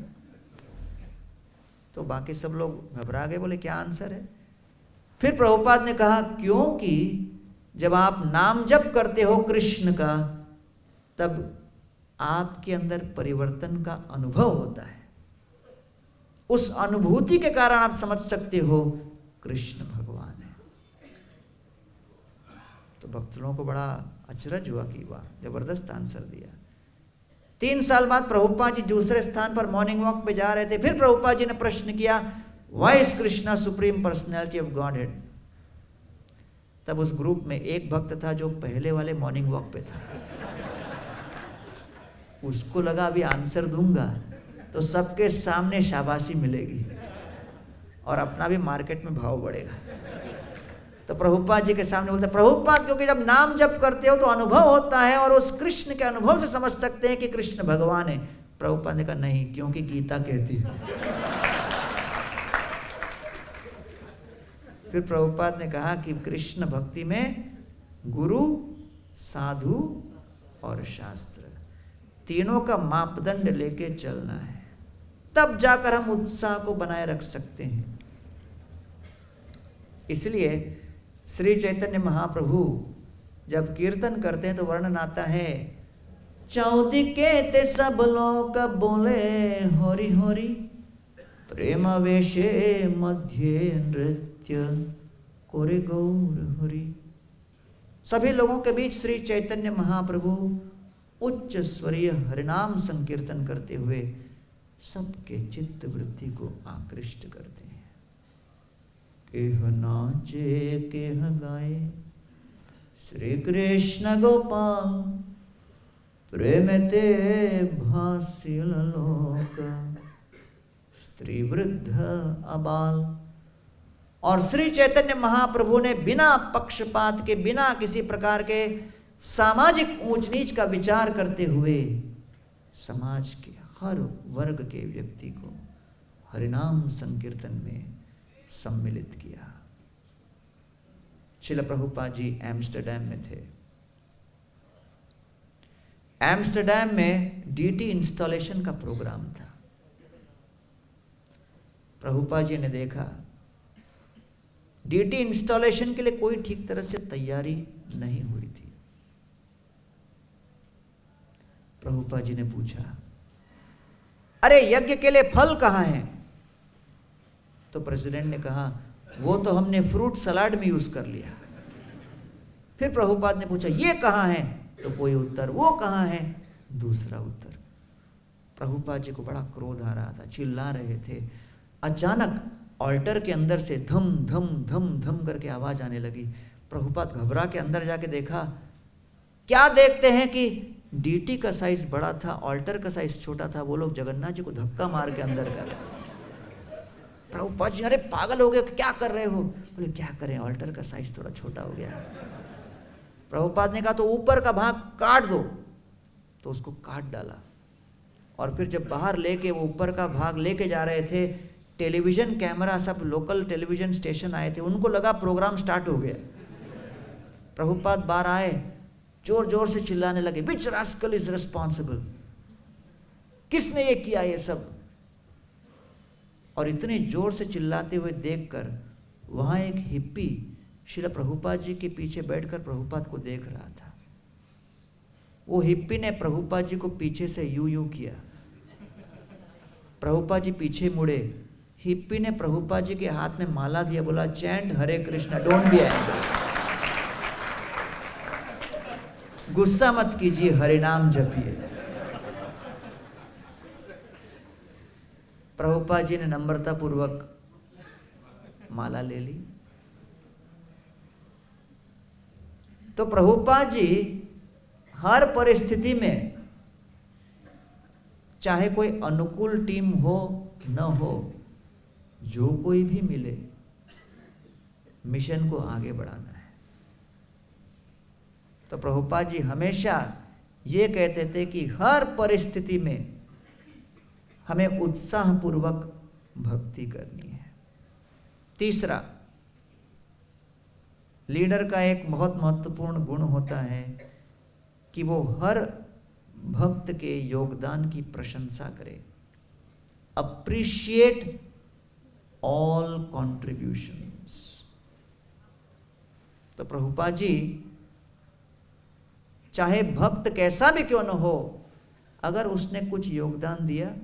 तो बाकी सब लोग घबरा गए, बोले क्या आंसर है? फिर प्रभुपाद ने कहा, क्योंकि जब आप नाम जप करते हो कृष्ण का, तब आपके अंदर परिवर्तन का अनुभव होता है। उस अनुभूति के कारण आप समझ सकते हो कृष्ण भगवान है। तो भक्तों को बड़ा अचरज हुआ कि वाह, जबरदस्त आंसर दिया। 3 साल बाद प्रभुपाद जी दूसरे स्थान पर मॉर्निंग वॉक पे जा रहे थे। फिर प्रभुपाद जी ने प्रश्न किया, why is Krishna supreme personality of godhead? तब उस ग्रुप में एक भक्त था जो पहले वाले मॉर्निंग वॉक पे था। उसको लगा अभी आंसर दूंगा तो सबके सामने शाबाशी मिलेगी और अपना भी मार्केट में भाव बढ़ेगा। तो प्रभुपाद जी के सामने बोलते, प्रभुपाद क्योंकि जब नाम जप करते हो तो अनुभव होता है और उस कृष्ण के अनुभव से समझ सकते हैं कि कृष्ण भगवान है। प्रभुपाद ने कहा, नहीं, क्योंकि गीता कहती है। फिर प्रभुपाद ने कहा कि कृष्ण भक्ति में गुरु, साधु और शास्त्र तीनों का मापदंड लेके चलना है, तब जाकर हम उत्साह को बनाए रख सकते हैं। इसलिए श्री चैतन्य महाप्रभु जब कीर्तन करते हैं तो वर्णन आता है, चौदिके ते सब लोग बोले होरी होरी, प्रेम वेशे मध्य नृत्य कोरे गौर हरि। सभी लोगों के बीच श्री चैतन्य महाप्रभु उच्च स्वरीय हरिनाम संकीर्तन करते हुए सबके चित्त वृत्ति को आकृष्ट करते हैं। केह नाचे केह गाए श्री कृष्ण गोपाल, प्रेमते भासिल लोक, स्त्री वृद्ध अबाल और श्री चैतन्य महाप्रभु ने बिना पक्षपात के, बिना किसी प्रकार के सामाजिक ऊंच नीच का विचार करते हुए समाज के हर वर्ग के व्यक्ति को हरिनाम संकीर्तन में सम्मिलित किया। श्रील प्रभुपाद जी एम्स्टर्डम में थे। एम्स्टर्डम में डीटी इंस्टॉलेशन का प्रोग्राम था। प्रभुपाद जी ने देखा डीटी इंस्टॉलेशन के लिए कोई ठीक तरह से तैयारी नहीं हुई थी। प्रभुपाद जी ने पूछा, अरे यज्ञ के लिए फल कहाँ है? तो प्रेसिडेंट ने कहा, वो तो हमने फ्रूट सलाड में यूज कर लिया। फिर प्रभुपाद ने पूछा, ये कहाँ है? तो कोई उत्तर, वो कहाँ है? दूसरा उत्तर। प्रभुपाद जी को बड़ा क्रोध आ रहा था, चिल्ला रहे थे। अचानक ऑल्टर के अंदर से धम धम धम धम करके आवाज आने लगी। प्रभुपाद घबरा के अंदर जाके देखा, क्या देखते हैं कि डीटी का साइज बड़ा था, ऑल्टर का साइज छोटा था। वो लोग जगन्नाथ जी को धक्का मार के अंदर कर रहे थे। प्रभुपाद जी, अरे पागल हो गए, क्या कर रहे हो? बोले, क्या करें, ऑल्टर का साइज थोड़ा छोटा हो गया। प्रभुपाद ने कहा, तो ऊपर का भाग काट दो। तो उसको काट डाला। और फिर जब बाहर लेके वो ऊपर का भाग लेके जा रहे थे, टेलीविजन कैमरा, सब लोकल टेलीविजन स्टेशन आए थे, उनको लगा प्रोग्राम स्टार्ट हो गया। प्रभुपाद बाहर आए, जोर जोर से चिल्लाने लगे, विच रास्कल इज रिस्पॉन्सिबल? किसने ये किया ये सब? और इतने जोर से चिल्लाते हुए देखकर वहां एक हिप्पी श्रील प्रभुपाद जी के पीछे बैठकर प्रभुपाद को देख रहा था। वो हिप्पी ने प्रभुपाद जी को पीछे से यूं यूं किया। प्रभुपाद जी पीछे मुड़े। हिप्पी ने प्रभुपाद जी के हाथ में माला दिया, बोला, chant Hare Krishna, don't be angry, गुस्सा मत कीजिए, हरिनाम जपिए। प्रभुपाद जी ने नम्रता पूर्वक माला ले ली। तो प्रभुपाद जी हर परिस्थिति में, चाहे कोई अनुकूल टीम हो न हो, जो कोई भी मिले, मिशन को आगे बढ़ाना है। तो प्रभुपाद जी हमेशा ये कहते थे कि हर परिस्थिति में हमें उत्साहपूर्वक भक्ति करनी है। तीसरा, लीडर का एक बहुत महत्वपूर्ण गुण होता है कि वो हर भक्त के योगदान की प्रशंसा करे। Appreciate all contributions. तो प्रभुपाद जी चाहे भक्त कैसा भी क्यों न हो, अगर उसने कुछ योगदान दिया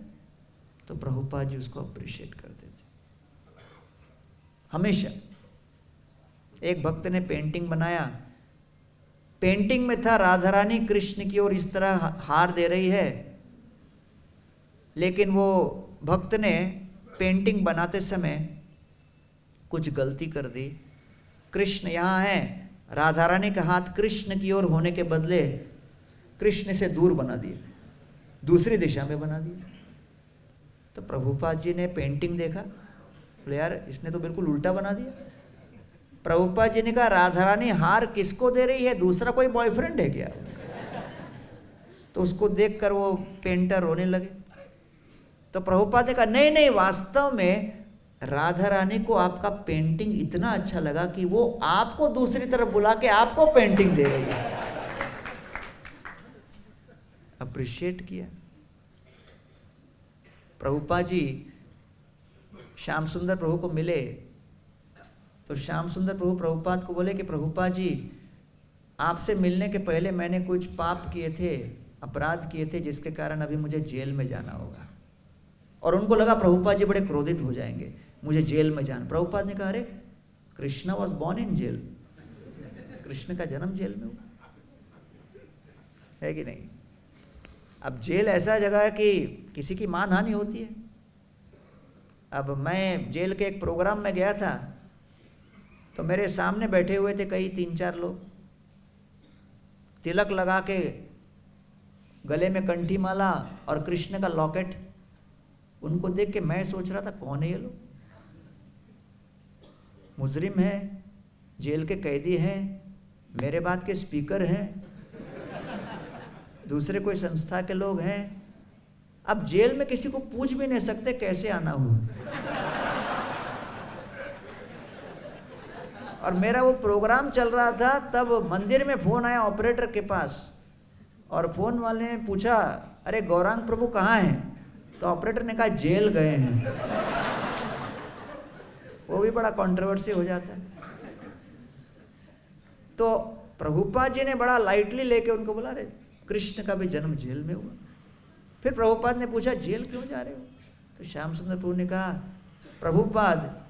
तो प्रभुपाद जी उसको अप्रिशिएट करते थे हमेशा। एक भक्त ने पेंटिंग बनाया। पेंटिंग में था राधा रानी कृष्ण की ओर इस तरह हार दे रही है, लेकिन वो भक्त ने पेंटिंग बनाते समय कुछ गलती कर दी। कृष्ण यहाँ है, राधा रानी का हाथ कृष्ण की ओर होने के बदले कृष्ण से दूर बना दिया, दूसरी दिशा में बना दिया। तो प्रभुपाद जी ने पेंटिंग देखा, बोले यार इसने तो बिल्कुल उल्टा बना दिया। प्रभुपाद जी ने कहा, राधा रानी हार किसको दे रही है? दूसरा कोई बॉयफ्रेंड है क्या? तो उसको देखकर वो पेंटर रोने लगे। तो प्रभुपाद ने कहा, नहीं नहीं, वास्तव में राधा रानी को आपका पेंटिंग इतना अच्छा लगा कि वो आपको दूसरी तरफ बुला के आपको पेंटिंग दे रही है। अप्रिशिएट किया। प्रभुपाद जी श्याम सुंदर प्रभु को मिले तो श्याम सुंदर प्रभु प्रभुपाद को बोले कि प्रभुपाद जी, आपसे मिलने के पहले मैंने कुछ पाप किए थे, अपराध किए थे, जिसके कारण अभी मुझे जेल में जाना होगा। और उनको लगा प्रभुपाद जी बड़े क्रोधित हो जाएंगे, मुझे जेल में जाना। प्रभुपाद ने कहा, अरे Krishna was born in jail, Krishna का जन्म जेल में हुआ है कि नहीं? अब जेल ऐसा जगह है कि किसी की मान हानि होती है। अब मैं जेल के एक प्रोग्राम में गया था तो मेरे सामने बैठे हुए थे कई 3-4 लोग, तिलक लगा के, गले में कंठी माला और कृष्ण का लॉकेट। उनको देख के मैं सोच रहा था कौन है ये लोग। मुजरिम हैं, जेल के कैदी हैं, मेरे बात के स्पीकर हैं, दूसरे कोई संस्था के लोग हैं। अब जेल में किसी को पूछ भी नहीं सकते कैसे आना हुआ। और मेरा वो प्रोग्राम चल रहा था, तब मंदिर में फोन आया ऑपरेटर के पास, और फोन वाले ने पूछा, अरे गौरांग प्रभु कहाँ हैं? तो ऑपरेटर ने कहा जेल गए हैं। वो भी बड़ा कंट्रोवर्सी हो जाता है। तो प्रभुपाद जी ने बड़ा लाइटली लेके उनको बोला, अरे कृष्ण का भी जन्म जेल में हुआ। फिर प्रभुपाद ने पूछा जेल क्यों जा रहे हो? तो श्याम सुंदर प्रभु ने कहा, प्रभुपाद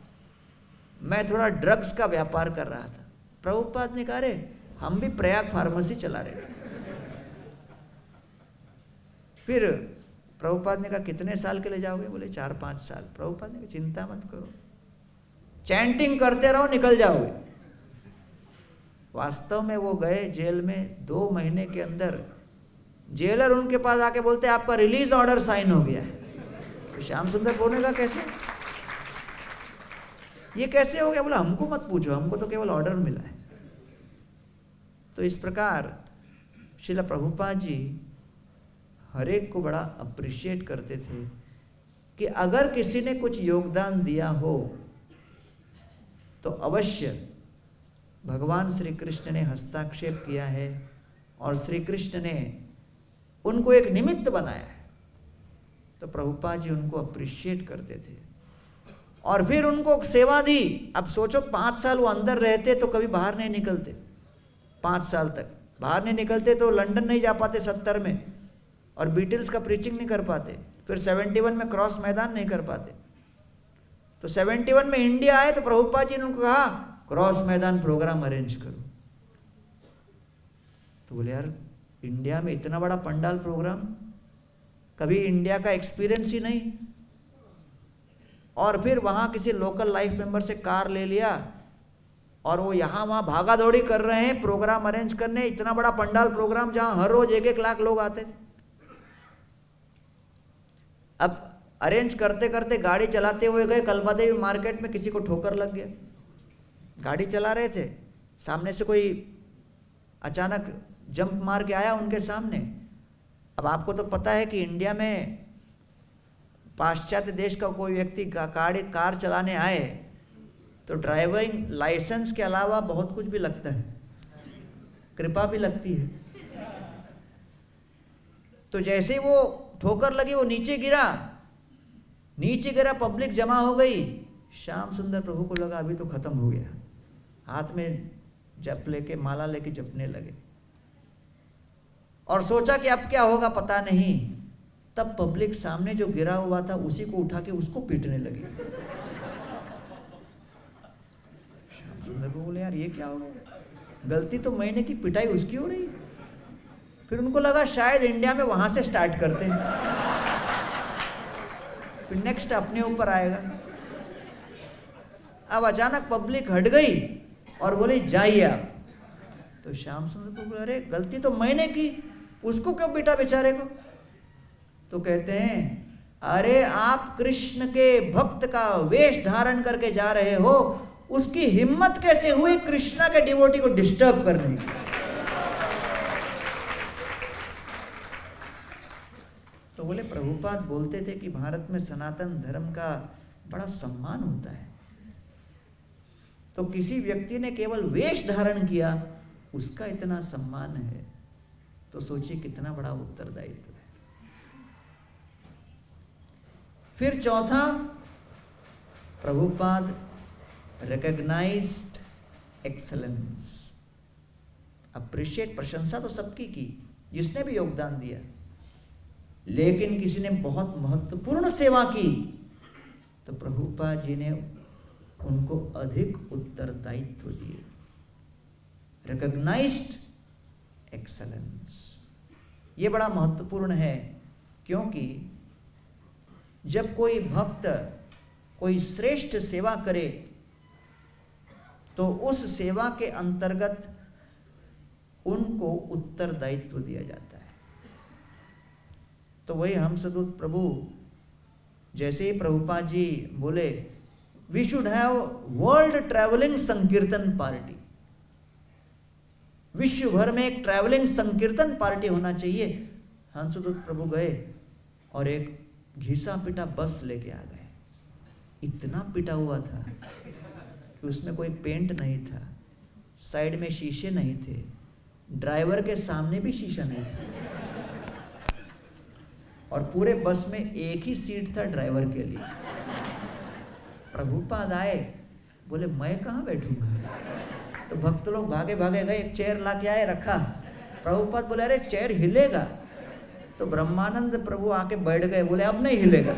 मैं थोड़ा ड्रग्स का व्यापार कर रहा था। प्रभुपाद ने कहा, अरे हम भी प्रयाग फार्मेसी चला रहे थे। फिर प्रभुपाद ने कहा कितने साल के लिए जाओगे? बोले 4-5 साल। प्रभुपाद ने कहा चिंता मत करो, चैंटिंग करते रहो, निकल जाओगे। वास्तव में वो गए जेल में, 2 महीने के अंदर जेलर उनके पास आके बोलते आपका रिलीज ऑर्डर साइन हो गया है। तो श्याम सुंदर प्रभु ने कहा कैसे? ये कैसे हो गया? बोला हमको मत पूछो, हमको तो केवल ऑर्डर मिला है। तो इस प्रकार श्रील प्रभुपाद जी हर एक को बड़ा अप्रिशिएट करते थे कि अगर किसी ने कुछ योगदान दिया हो तो अवश्य भगवान श्री कृष्ण ने हस्ताक्षेप किया है और श्री कृष्ण ने उनको एक निमित्त बनाया है। तो प्रभुपाद जी उनको अप्रिशिएट करते थे और फिर उनको सेवा दी। अब सोचो 5 साल वो अंदर रहते तो कभी बाहर नहीं निकलते, 5 साल तक बाहर नहीं निकलते तो लंदन नहीं जा पाते 70 में, और बीटल्स का प्रीचिंग नहीं कर पाते। फिर 71 में क्रॉस मैदान नहीं कर पाते। तो 71 में इंडिया आए तो प्रभुपाद जी ने उनको कहा क्रॉस मैदान प्रोग्राम अरेंज करो। तो बोले यार इंडिया में इतना बड़ा पंडाल प्रोग्राम, कभी इंडिया का एक्सपीरियंस ही नहीं। और फिर वहाँ किसी लोकल लाइफ मेंबर से कार ले लिया और वो यहाँ वहाँ भागा दौड़ी कर रहे हैं प्रोग्राम अरेंज करने। इतना बड़ा पंडाल प्रोग्राम जहाँ हर रोज 1-1 लाख लोग आते थे। अब अरेंज करते करते गाड़ी चलाते हुए गए कल्पा देवी मार्केट में, किसी को ठोकर लग गया। गाड़ी चला रहे थे, सामने से कोई अचानक जंप मार के आया उनके सामने। अब आपको तो पता है कि इंडिया में पाश्चात्य देश का कोई व्यक्ति कार चलाने आए तो ड्राइविंग लाइसेंस के अलावा बहुत कुछ भी लगता है, कृपा भी लगती है। तो जैसे ही वो ठोकर लगी वो नीचे गिरा, पब्लिक जमा हो गई। श्याम सुंदर प्रभु को लगा अभी तो खत्म हो गया, हाथ में जप लेके माला लेके जपने लगे और सोचा कि अब क्या होगा पता नहीं। तब पब्लिक सामने जो गिरा हुआ था उसी को उठा के उसको पीटने लगी। श्याम सुंदर प्रभु बोले यार ये क्या हो गया, गलती तो मैंने की, पिटाई उसकी हो रही। फिर उनको लगा शायद इंडिया में वहां से स्टार्ट करते हैं, फिर नेक्स्ट अपने ऊपर आएगा। अब अचानक पब्लिक हट गई और बोले जाइए आप। तो श्याम सुंदर को बोले अरे गलती तो मैंने की, उसको क्यों पीटा बेचारे को? तो कहते हैं अरे आप कृष्ण के भक्त का वेश धारण करके जा रहे हो, उसकी हिम्मत कैसे हुई कृष्णा के डिवोटी को डिस्टर्ब करने की? तो बोले प्रभुपाद बोलते थे कि भारत में सनातन धर्म का बड़ा सम्मान होता है, तो किसी व्यक्ति ने केवल वेश धारण किया उसका इतना सम्मान है, तो सोचिए कितना बड़ा उत्तरदायित्व है। फिर चौथा, प्रभुपाद रिकॉग्नाइज्ड एक्सेलेंस। अप्रिशिएट, प्रशंसा तो सबकी की जिसने भी योगदान दिया, लेकिन किसी ने बहुत महत्वपूर्ण सेवा की तो प्रभुपाद जी ने उनको अधिक उत्तरदायित्व दिए। रिकॉग्नाइज्ड एक्सेलेंस, ये बड़ा महत्वपूर्ण है, क्योंकि जब कोई भक्त कोई श्रेष्ठ सेवा करे तो उस सेवा के अंतर्गत उनको उत्तरदायित्व दिया जाता है। तो वही हंसदूत प्रभु, जैसे ही प्रभुपाद जी बोले we should have world travelling sankirtan party. विश्व भर में एक ट्रैवलिंग संकीर्तन पार्टी होना चाहिए। हंसदूत प्रभु गए और एक घिसा पिटा बस लेके आ गए। इतना पिटा हुआ था कि उसमें कोई पेंट नहीं था, साइड में शीशे नहीं थे, ड्राइवर के सामने भी शीशा नहीं था, और पूरे बस में एक ही सीट था ड्राइवर के लिए। प्रभुपाद आए, बोले मैं कहाँ बैठूंगा? तो भक्त लोग भागे भागे गए, एक चेयर ला के आए, रखा। प्रभुपाद बोले अरे चेयर हिलेगा। तो ब्रह्मानंद प्रभु आके बैठ गए, बोले अब नहीं हिलेगा।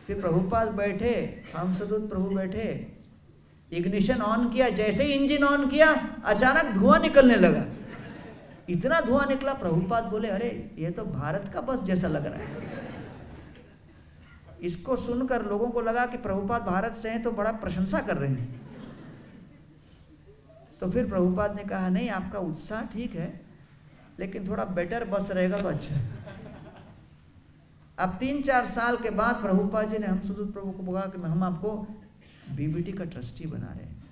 फिर प्रभुपाद बैठे, हंसदूत प्रभु बैठे, इग्निशन ऑन किया। जैसे ही इंजन ऑन किया अचानक धुआं निकलने लगा। इतना धुआं निकला, प्रभुपाद बोले अरे ये तो भारत का बस जैसा लग रहा है। इसको सुनकर लोगों को लगा कि प्रभुपाद भारत से हैं तो बड़ा प्रशंसा कर रहे हैं। तो फिर प्रभुपाद ने कहा नहीं, आपका उत्साह ठीक है लेकिन थोड़ा बेटर बस रहेगा तो अच्छा है। अब 3-4 साल के बाद प्रभुपाद जी ने हंसदूत प्रभु को बोला कि हम आपको बीबीटी का ट्रस्टी बना रहे हैं।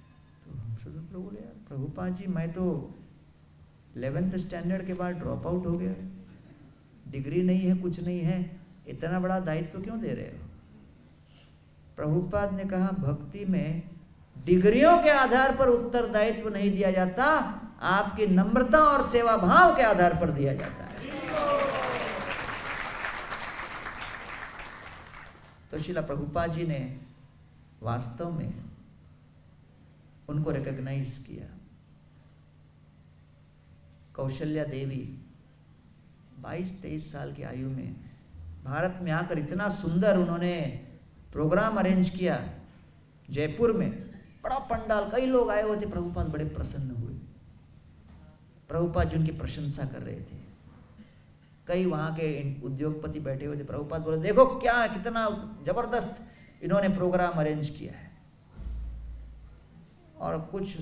तो हंसदूत प्रभु बोले यार प्रभुपाद जी मैं तो 11th स्टैंडर्ड के बाद ड्रॉप आउट हो गया, डिग्री नहीं है, कुछ नहीं है, इतना बड़ा दायित्व क्यों दे रहे हो? प्रभुपाद ने कहा भक्ति में डिग्रियों के आधार पर उत्तरदायित्व नहीं दिया जाता, आपकी नम्रता और सेवा भाव के आधार पर दिया जाता है। तो श्रीला प्रभुपाद जी ने वास्तव में उनको रिकॉग्नाइज किया। कौशल्या देवी 22-23 साल की आयु में भारत में आकर इतना सुंदर उन्होंने प्रोग्राम अरेंज किया। जयपुर में बड़ा पंडाल, कई लोग आए हुए थे। प्रभुपाद बड़े प्रसन्न हुए। प्रभुपाद जी उनकी प्रशंसा कर रहे थे। कई वहाँ के उद्योगपति बैठे हुए थे। प्रभुपाद बोले देखो क्या कितना जबरदस्त इन्होंने प्रोग्राम अरेंज किया है। और कुछ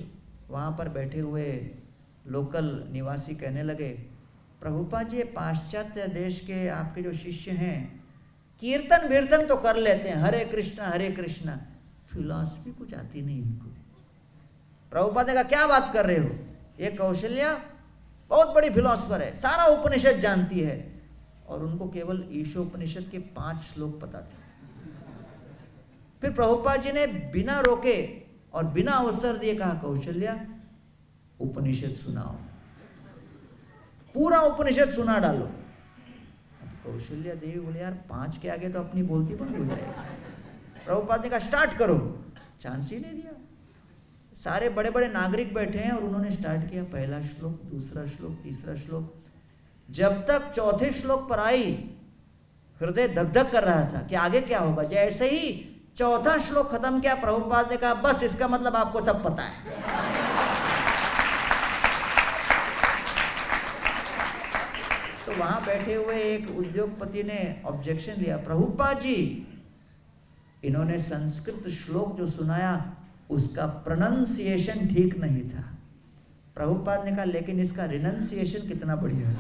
वहाँ पर बैठे हुए लोकल निवासी कहने लगे प्रभुपाद जी पाश्चात्य देश के आपके जो शिष्य हैं कीर्तन वीर्तन तो कर लेते हैं, हरे कृष्णा, फिलॉसफी कुछ आती नहीं इनको। प्रभुपाद ने कहा क्या बात कर रहे हो, ये कौशल्या बहुत बड़ी फिलॉसफर है, सारा उपनिषद जानती है। और उनको केवल ईशोपनिषद के 5 श्लोक पता थे। फिर प्रभुपाद जी ने बिना रोके और बिना अवसर दिए कहा कौशल्या उपनिषद सुनाओ, पूरा उपनिषद सुना डालो। कौशल्या देवी बोले यार 5 के आगे तो अपनी बोलती बंद हो जाएगी। प्रभुपाद ने कहा स्टार्ट करो, चांस ही नहीं दिया। सारे बड़े बड़े नागरिक बैठे हैं और उन्होंने स्टार्ट किया। पहला श्लोक, दूसरा श्लोक, तीसरा श्लोक, जब तक चौथे श्लोक पर आई हृदय धक धक कर रहा था कि आगे क्या होगा। जैसे ही चौथा श्लोक खत्म किया प्रभुपाद ने कहा बस इसका मतलब आपको सब पता है। तो वहां बैठे हुए एक उद्योगपति ने ऑब्जेक्शन लिया, प्रभुपाद जी इन्होंने संस्कृत श्लोक जो सुनाया उसका प्रोनंसिएशन ठीक नहीं था। प्रभुपाद ने कहा लेकिन इसका रिनंसिएशन कितना बढ़िया है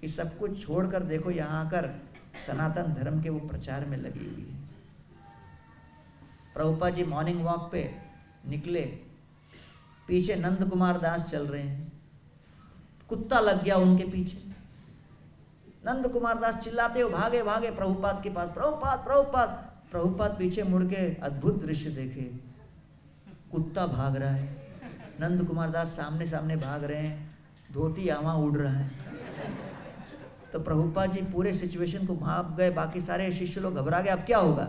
कि सब कुछ छोड़कर देखो यहाँ आकर सनातन धर्म के वो प्रचार में लगी हुई है। प्रभुपाद जी मॉर्निंग वॉक पे निकले, पीछे नंद कुमार दास चल रहे हैं, कुत्ता लग गया उनके पीछे। नंद कुमार दास चिल्लाते हुए भागे भागे प्रभुपाद के पास, प्रभुपाद। प्रभुपाद पीछे मुड़ के अद्भुत दृश्य देखे, कुत्ता भाग रहा है, नंद कुमार दास सामने सामने भाग रहे हैं, धोती यहाँ उड़ रहा है। तो प्रभुपाद जी पूरे सिचुएशन को भाप गए, बाकी सारे शिष्य लोग घबरा गए, अब क्या होगा।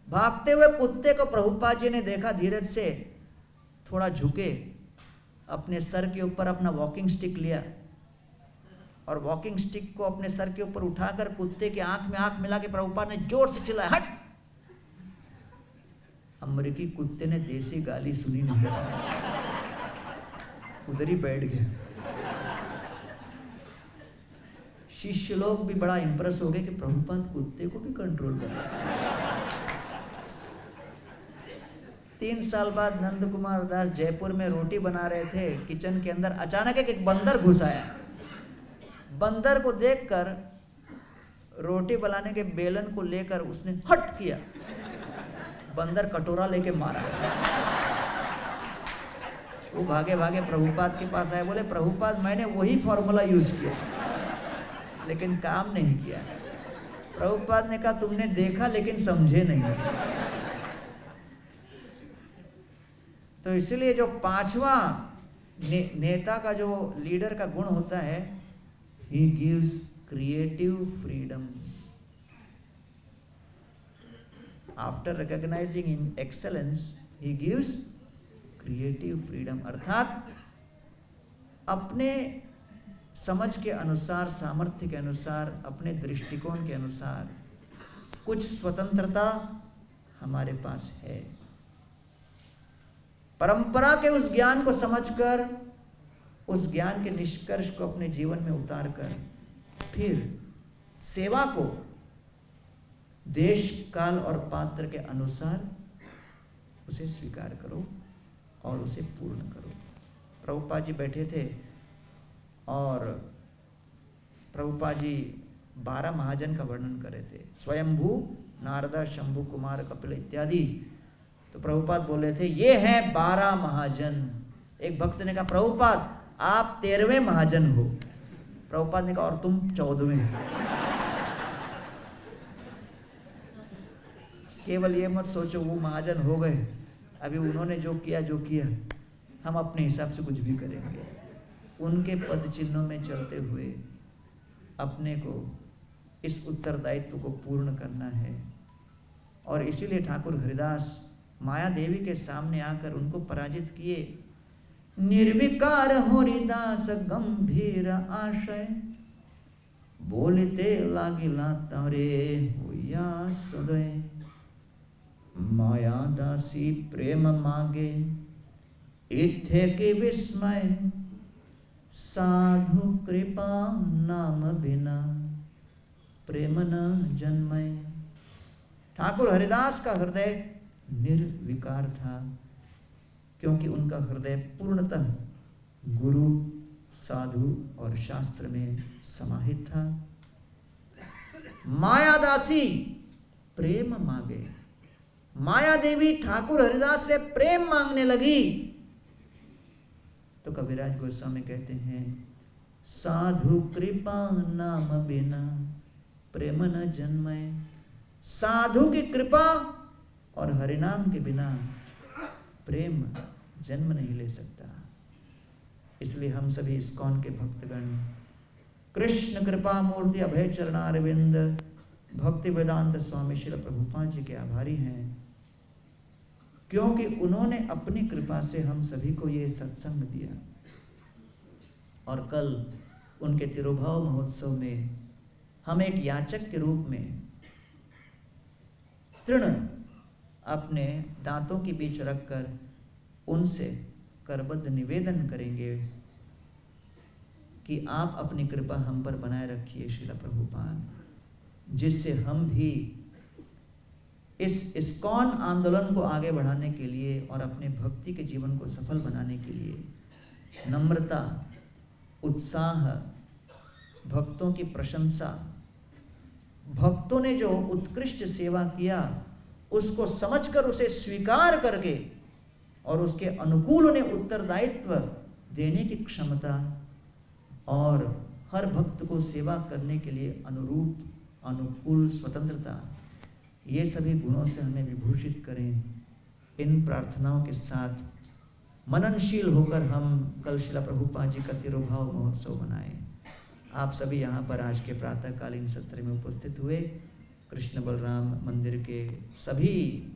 भागते हुए कुत्ते को प्रभुपाद जी ने देखा, धीरज से थोड़ा झुके, अपने सर के ऊपर अपना वॉकिंग स्टिक लिया और वॉकिंग स्टिक को अपने सर के ऊपर उठाकर कुत्ते के आंख में आंख मिला के प्रभुपाद ने जोर से चिल्लाया, हट। अमेरिकी कुत्ते ने देसी गाली सुनी नहीं, उधर ही बैठ गया। शिष्य लोग भी बड़ा इंप्रेस हो गए कि प्रभुपाद कुत्ते को भी कंट्रोल कर रहे हैं। 3 साल बाद नंद कुमार दास जयपुर में रोटी बना रहे थे, किचन के अंदर अचानक एक बंदर घुस आया। बंदर को देखकर रोटी बनाने के बेलन को लेकर उसने हट किया, बंदर कटोरा लेके मारा। वो भागे भागे प्रभुपाद के पास आए, बोले प्रभुपाद मैंने वही फॉर्मूला यूज किया लेकिन काम नहीं किया। प्रभुपाद ने कहा तुमने देखा लेकिन समझे नहीं। तो इसलिए जो पांचवा नेता का जो लीडर का गुण होता है, he gives creative freedom. After recognising in excellence he gives creative freedom, अर्थात अपने समझ के अनुसार, सामर्थ्य के अनुसार, अपने दृष्टिकोण के अनुसार कुछ स्वतंत्रता हमारे पास है। परंपरा के उस ज्ञान को समझकर, उस ज्ञान के निष्कर्ष को अपने जीवन में उतारकर फिर सेवा को देश, काल और पात्र के अनुसार उसे स्वीकार करो और उसे पूर्ण करो। प्रभुपाद जी बैठे थे और प्रभुपाद जी 12 महाजन का वर्णन कर रहे थे, स्वयंभू, नारदा, शंभु, कुमार, कपिल इत्यादि। तो प्रभुपाद बोले थे ये हैं 12 महाजन। एक भक्त ने कहा प्रभुपाद आप 13वें महाजन हो। प्रभुपाद ने कहा और तुम 14वें। केवल ये मत सोचो वो महाजन हो गए, अभी उन्होंने जो किया हम अपने हिसाब से कुछ भी करेंगे। उनके पद चिन्हों में चलते हुए अपने को इस उत्तरदायित्व को पूर्ण करना है। और इसीलिए ठाकुर हरिदास माया देवी के सामने आकर उनको पराजित किए। निर्विकार हरिदास गंभीर आशय, बोलते लागिला तारे होया सदय। माया दासी प्रेम मागे, इत्थे के विस्मय। साधु कृपा नाम बिना, प्रेम न जन्मय। ठाकुर हरिदास का हृदय निर्विकार था, क्योंकि उनका हृदय पूर्णतः गुरु, साधु और शास्त्र में समाहित था। मायादासी प्रेम मांगे, माया देवी ठाकुर हरिदास से प्रेम मांगने लगी। तो कविराज गोस्वामी कहते हैं साधु कृपा नाम बिना, प्रेम न जन्मय। साधु की कृपा और हरिनाम के बिना प्रेम जन्म नहीं ले सकता। इसलिए हम सभी इस्कॉन के भक्तगण कृष्ण कृपा मूर्ति अभय चरणारविंद भक्ति वेदांत स्वामी श्री प्रभुपाद जी के आभारी हैं, क्योंकि उन्होंने अपनी कृपा से हम सभी को ये सत्संग दिया। और कल उनके तिरुभाव महोत्सव में हम एक याचक के रूप में तृण अपने दांतों के बीच रखकर उनसे करबद्ध निवेदन करेंगे कि आप अपनी कृपा हम पर बनाए रखिए श्रील प्रभुपाद, जिससे हम भी इस इस्कॉन आंदोलन को आगे बढ़ाने के लिए और अपने भक्ति के जीवन को सफल बनाने के लिए नम्रता, उत्साह, भक्तों की प्रशंसा, भक्तों ने जो उत्कृष्ट सेवा किया उसको समझकर उसे स्वीकार करके और उसके अनुकूल उन्हें उत्तरदायित्व देने की क्षमता और हर भक्त को सेवा करने के लिए अनुरूप, अनुकूल स्वतंत्रता, ये सभी गुणों से हमें विभूषित करें। इन प्रार्थनाओं के साथ मननशील होकर हम कल श्रील प्रभुपाद जी का तिरुभाव महोत्सव मनाएं। आप सभी यहाँ पर आज के प्रातःकालीन सत्र में उपस्थित हुए कृष्ण बलराम मंदिर के सभी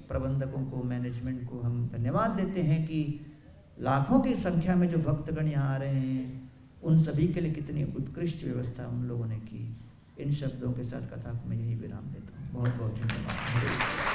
प्रबंधकों को, मैनेजमेंट को हम धन्यवाद देते हैं कि लाखों की संख्या में जो भक्तगण यहाँ आ रहे हैं उन सभी के लिए कितनी उत्कृष्ट व्यवस्था उन लोगों ने की। इन शब्दों के साथ कथा को मैं यही विराम देता हूँ। बहुत बहुत धन्यवाद।